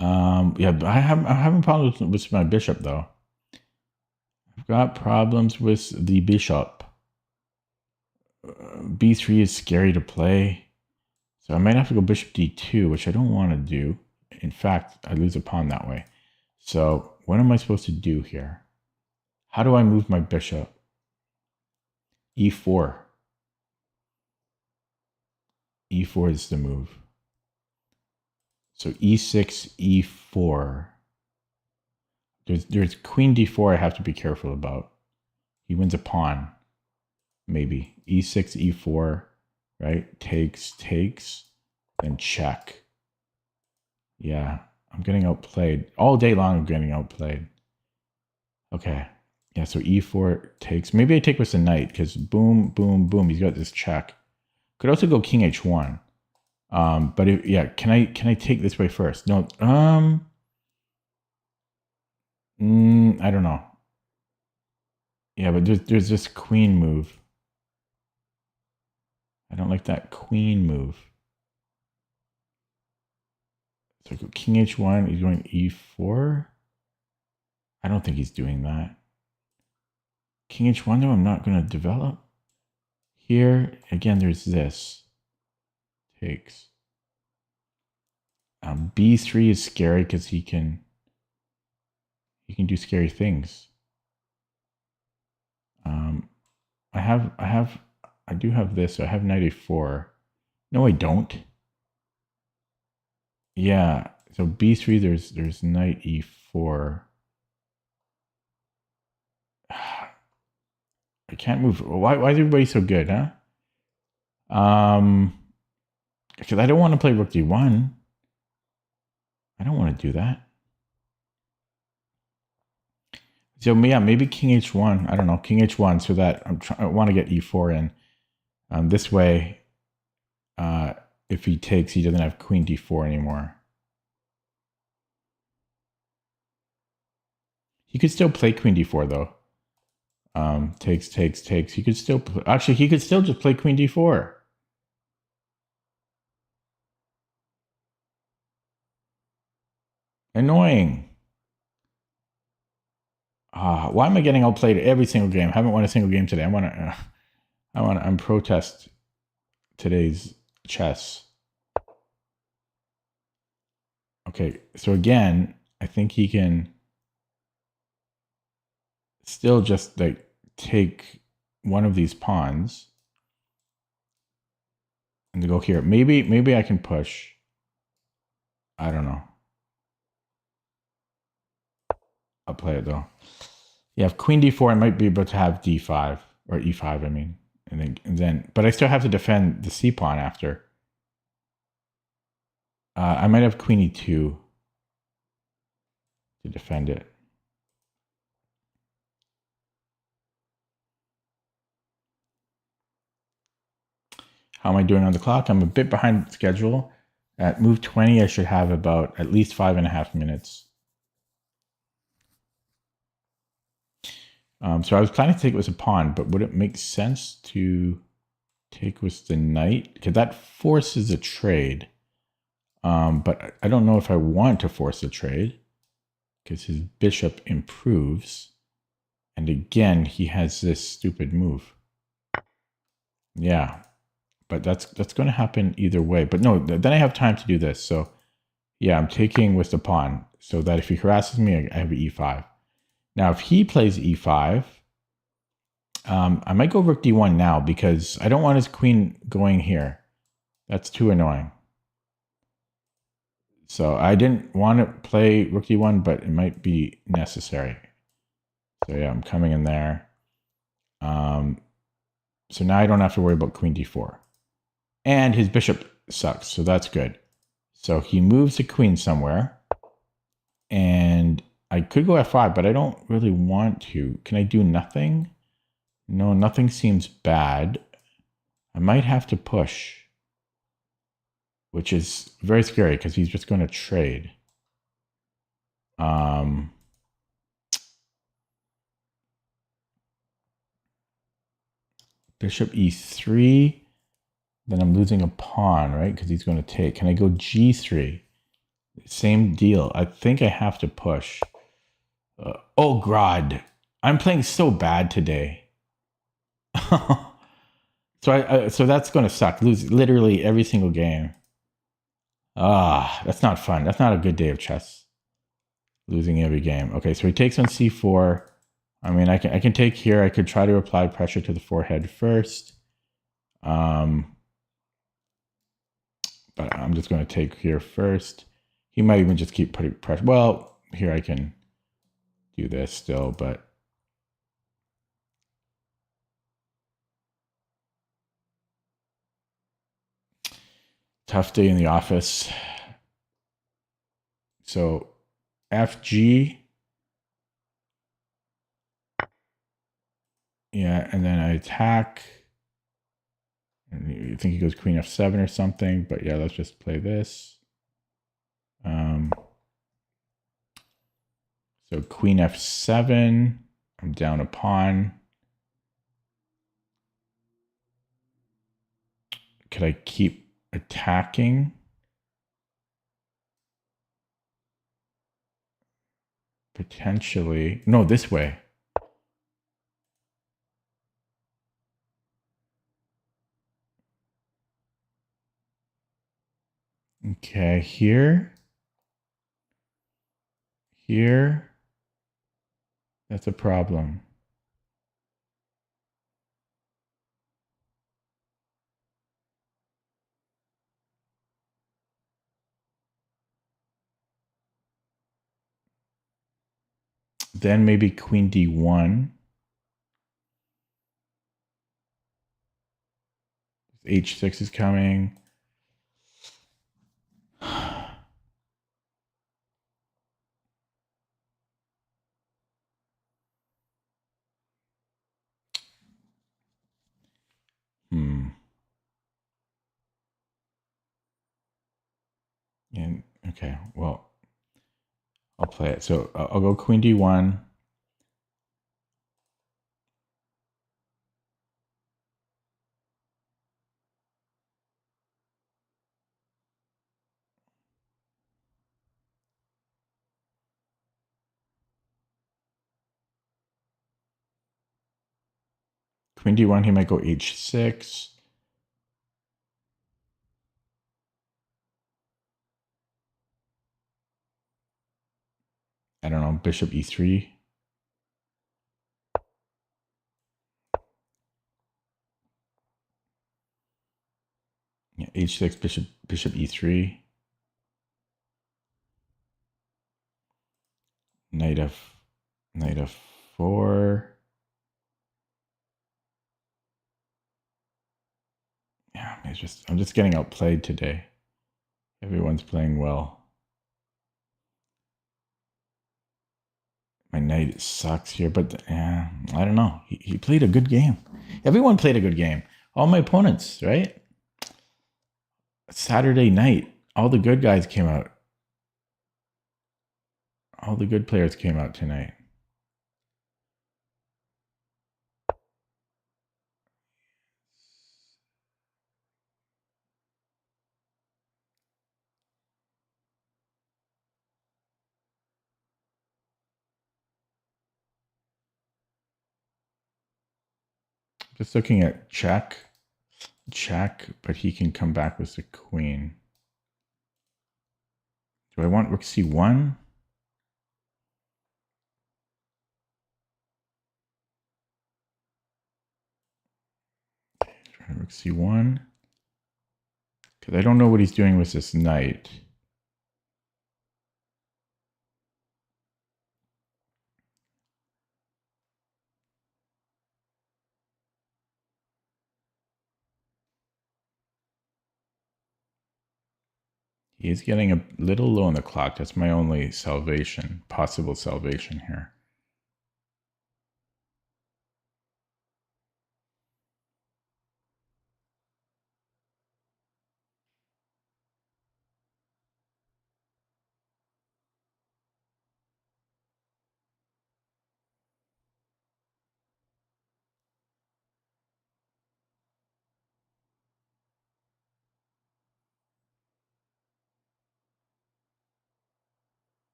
Yeah, I'm having problems with my bishop though. I've got problems with the bishop. b3 is scary to play. So I might have to go bishop d2, which I don't want to do. In fact, I lose a pawn that way. So what am I supposed to do here? How do I move my bishop? E4. E4 is the move. So E6, E4. There's queen D4 I have to be careful about. He wins a pawn. Maybe. E6, E4, right? Takes, then check. Yeah, I'm getting outplayed. All day long I'm getting outplayed. Okay. Yeah, so E4 takes. Maybe I take with the knight, because boom, boom, boom. He's got this check. Could also go King H1. But if, yeah, can I take this way first? No. I don't know. Yeah, but there's this queen move. I don't like that queen move. So I go King H1. He's going E4. I don't think he's doing that. King H1 though, I'm not going to develop. Here again, there's this. Takes. B3 is scary because he can do scary things. I do have this. So I have knight A4. No, I don't. Yeah. So B3, there's knight E4. I can't move. Why is everybody so good, huh? Because I don't want to play Rook D1. I don't want to do that. So yeah, maybe King H1. I don't know, King H1, so that I want to get E4 in. This way, if he takes, he doesn't have Queen D4 anymore. He could still play Queen D4 though. Takes. He could still actually he could still just play Queen D4. Annoying. Why am I getting outplayed every single game? I haven't won a single game today. I'm protest today's chess. Okay, so again, I think he can still just like take one of these pawns and to go here. Maybe I can push. I don't know. I'll play it though. Yeah, if Queen D4, I might be able to have D5 or E5. I mean, and then, but I still have to defend the C pawn after. I might have Queen E2 to defend it. How am I doing on the clock? I'm a bit behind schedule. At move 20, I should have about at least 5.5 minutes. So I was planning to take it with a pawn, but would it make sense to take with the knight? Because that forces a trade. But I don't know if I want to force a trade because his bishop improves. And again, he has this stupid move. Yeah, but that's going to happen either way. But no, then I have time to do this. So yeah, I'm taking with the pawn so that if he harasses me, I have E5. Now, if he plays E5, I might go Rook D1 now because I don't want his queen going here. That's too annoying. So I didn't want to play Rook D1, but it might be necessary. So yeah, I'm coming in there. So now I don't have to worry about Queen D4. And his bishop sucks, so that's good. So he moves the queen somewhere. And I could go F5, but I don't really want to. Can I do nothing? No, nothing seems bad. I might have to push, which is very scary because he's just going to trade. Bishop E3. Then I'm losing a pawn, right? Because he's going to take. Can I go G3? Same deal. I think I have to push. Oh, God. I'm playing so bad today. So that's going to suck. Lose literally every single game. Ah, that's not fun. That's not a good day of chess. Losing every game. Okay, so he takes on c4. I mean, I can take here. I could try to apply pressure to the forehead first. But I'm just going to take here first. He might even just keep putting pressure. Well, here I can do this still, but tough day in the office. So FG. Yeah, and then I attack. And you think he goes queen f7 or something, but yeah, let's just play this. So queen f7, I'm down a pawn. Could I keep attacking? Potentially. No, this way. Okay, here. Here. That's a problem. Then maybe queen d1. h6 is coming. And okay, well, I'll play it. So I'll go queen d1. Queen d1, he might go h6. I don't know, bishop e3. Yeah, h6, bishop e3. Knight f4. Yeah, I'm just getting outplayed today. Everyone's playing well. My knight sucks here, but I don't know. He played a good game. Everyone played a good game. All my opponents, right? Saturday night, all the good guys came out. All the good players came out tonight. Just looking at check, but he can come back with the queen. Do I want rook c1? Trying to rook c1. Because I don't know what he's doing with this knight. He is getting a little low on the clock. That's my only salvation, possible salvation here.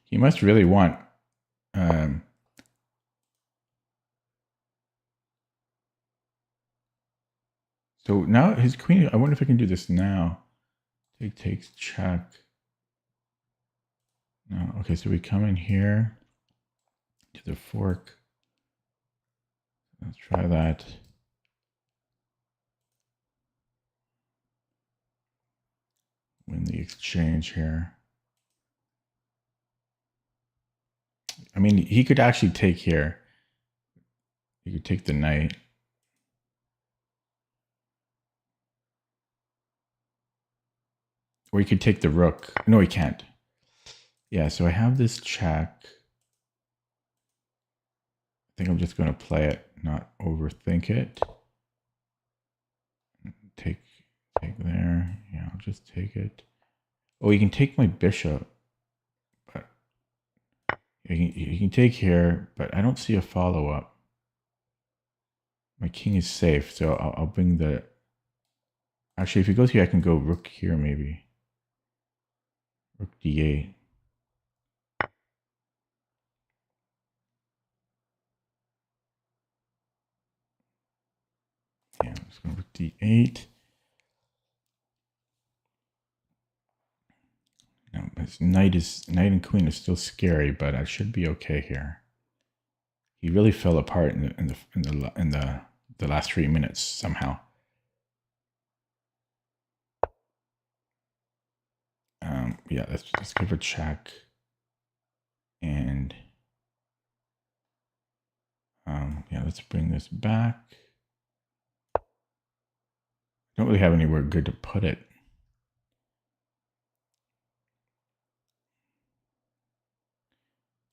He must really want so so now his queen, I wonder if I can do this now. Take takes, check. No, okay, so we come in here to the fork. Let's try that. Win the exchange here. I mean, he could actually take here. He could take the knight. Or he could take the rook. No, he can't. Yeah, so I have this check. I think I'm just going to play it, not overthink it. Take there. Yeah, I'll just take it. Oh, he can take my bishop. But he can take here, but I don't see a follow-up. My king is safe, so I'll bring the... Actually, if he goes here, I can go rook here, maybe. Rook d8. Yeah, I'm just going to rook d8. No, his knight and queen is still scary, but I should be okay here. He really fell apart in the last 3 minutes somehow. Yeah, let's just give a check. And yeah, let's bring this back. I don't really have anywhere good to put it.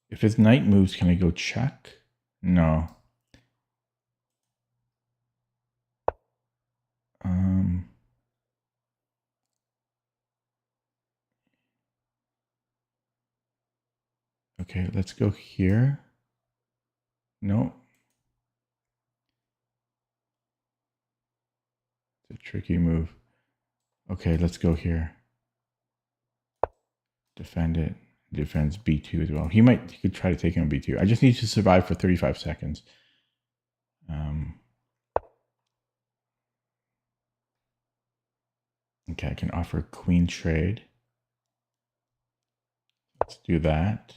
If his knight moves, can I go check? No. Okay, let's go here. No. It's a tricky move. Okay, let's go here. Defend it. Defends b2 as well. He could try to take him on b2. I just need to survive for 35 seconds. Okay, I can offer queen trade. Let's do that.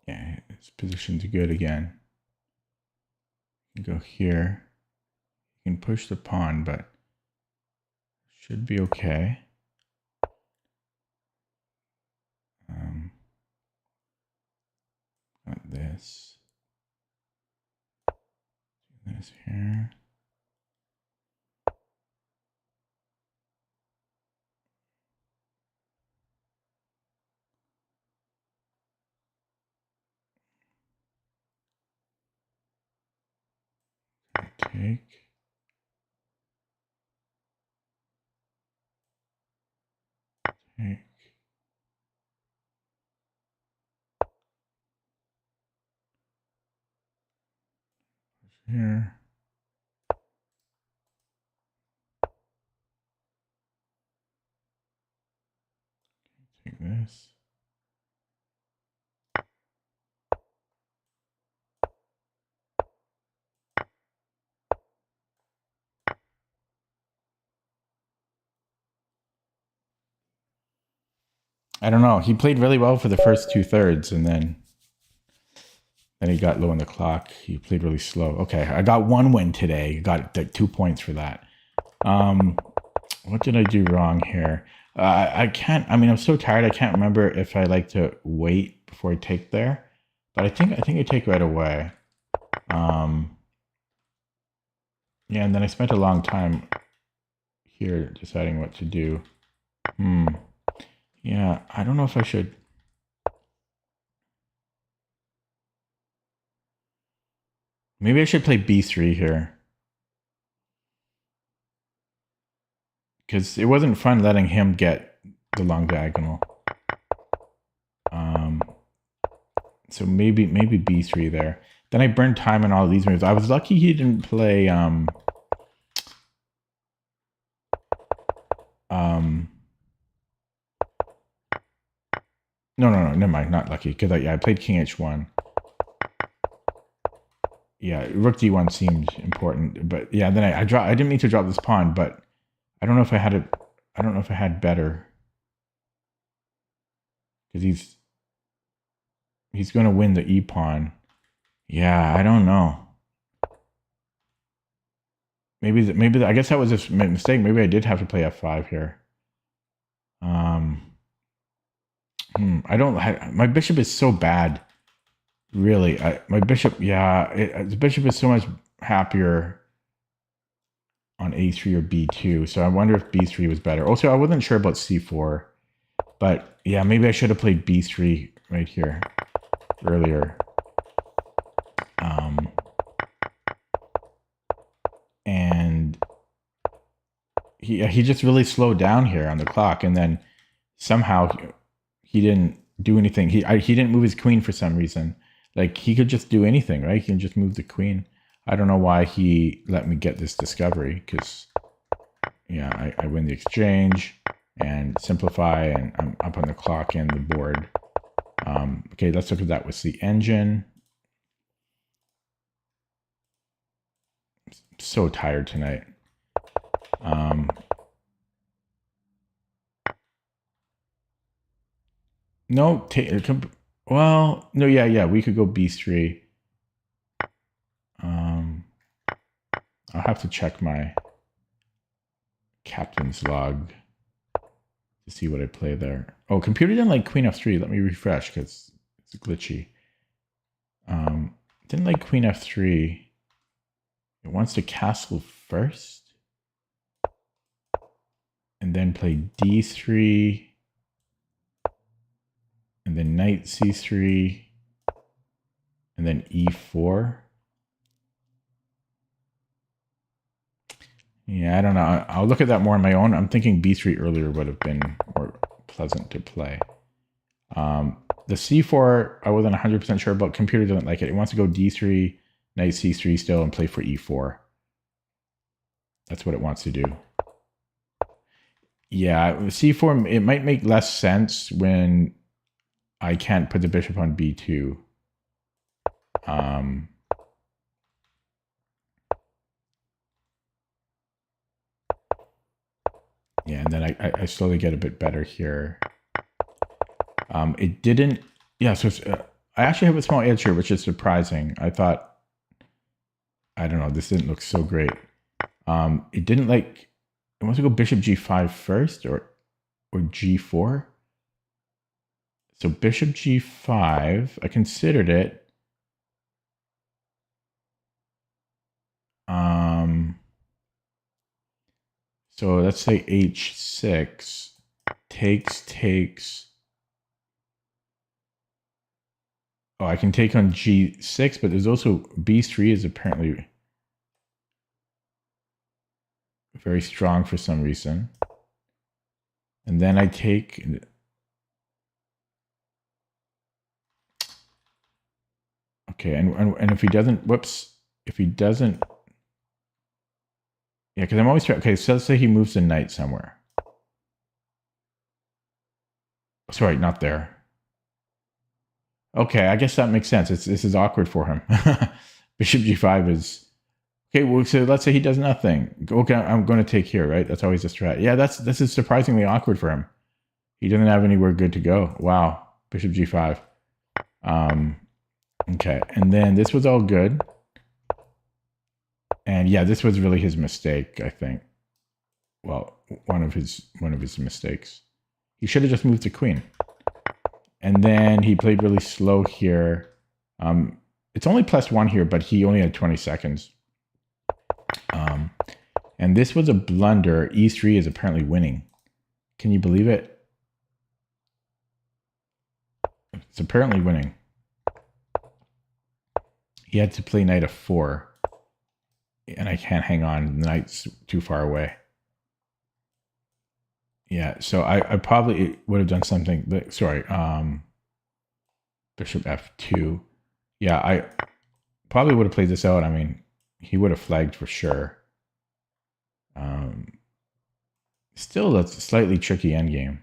Yeah, his position's good again. Go here. You can push the pawn, but should be okay. Got this. Do this here. Take. Take. Push here. Take this. I don't know. He played really well for the first 2/3, and then he got low on the clock. He played really slow. Okay, I got one win today. Got like 2 points for that. What did I do wrong here? I can't. I mean, I'm so tired. I can't remember if I like to wait before I take there, but I think I take right away. Yeah, and then I spent a long time here deciding what to do. Yeah, I don't know if I should. Maybe I should play b3 here. Because it wasn't fun letting him get the long diagonal. So maybe b3 there. Then I burned time on all these moves. I was lucky he didn't play No, never mind. Not lucky because I played king h1. Yeah, rook d1 seemed important, but yeah, then I didn't mean to drop this pawn, but I don't know if I had it. I don't know if I had better because he's going to win the e pawn. Yeah, I don't know. Maybe I guess that was a mistake. Maybe I did have to play f5 here. I don't. My bishop is so bad. Really, my bishop. Yeah, the bishop is so much happier on a3 or b2. So I wonder if b3 was better. Also, I wasn't sure about c4, but yeah, maybe I should have played b3 right here earlier. And he just really slowed down here on the clock, and then somehow he didn't do anything. He didn't move his queen for some reason. Like, he could just do anything, right? He can just move the queen. I don't know why he let me get this discovery, because yeah, I win the exchange and simplify, and I'm up on the clock and the board. Okay, let's look at that with the engine. I'm so tired tonight. No, well, no, yeah, we could go b3. I'll have to check my captain's log to see what I play there. Oh, computer didn't like queen f3. Let me refresh because it's glitchy. Didn't like queen f3. It wants to castle first and then play d3 and then knight c3 and then e4. Yeah, I don't know. I'll look at that more on my own. I'm thinking b3 earlier would have been more pleasant to play. The c4, I wasn't 100% sure about. Computer doesn't like it. It wants to go d3, knight c3 still, and play for e4. That's what it wants to do. Yeah, c4, it might make less sense when I can't put the bishop on b2. Yeah, and then I slowly get a bit better here. It didn't, yeah, so I actually have a small edge here, which is surprising. I thought, I don't know, this didn't look so great. It didn't like, it wants to go bishop g5 first or g4. So bishop g5, I considered it. So let's say h6, takes. Oh, I can take on g6, but there's also b3 is apparently very strong for some reason. And then I take. Okay, and if he doesn't, whoops, if he doesn't. Yeah, because I'm always trying. Okay, so let's say he moves the knight somewhere. Sorry, not there. Okay, I guess that makes sense. This is awkward for him. Bishop g5 is okay. Well, so let's say he does nothing. Okay, I'm going to take here, right? That's always a strat. Yeah, this is surprisingly awkward for him. He doesn't have anywhere good to go. Wow, bishop g5. Okay, and then this was all good. And yeah, this was really his mistake, I think. Well, one of his mistakes. He should have just moved the queen. And then he played really slow here. It's only +1 here, but he only had 20 seconds. And this was a blunder. E3 is apparently winning. Can you believe it? It's apparently winning. He had to play knight f4. And I can't hang on. The knight's too far away. Yeah, so I probably would have done something. Sorry, bishop f2. Yeah, I probably would have played this out. I mean, he would have flagged for sure. Still, that's a slightly tricky endgame.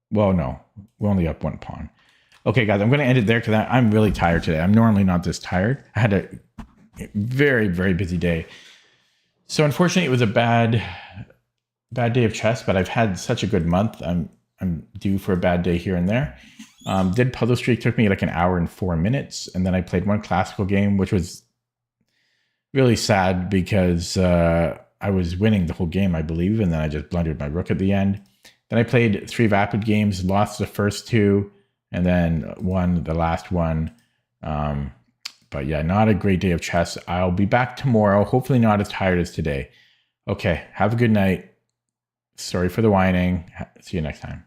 Well, no, we're only up one pawn. Okay, guys, I'm going to end it there because I'm really tired today. I'm normally not this tired. I had a very, very busy day. So unfortunately, it was a bad day of chess, but I've had such a good month. I'm due for a bad day here and there. Did Puzzle Streak, took me like an hour and 4 minutes. And then I played one classical game, which was really sad because I was winning the whole game, I believe. And then I just blundered my rook at the end. Then I played 3 rapid games, lost the first 2, and then won the last one. But yeah, not a great day of chess. I'll be back tomorrow, hopefully not as tired as today. Okay, have a good night. Sorry for the whining. See you next time.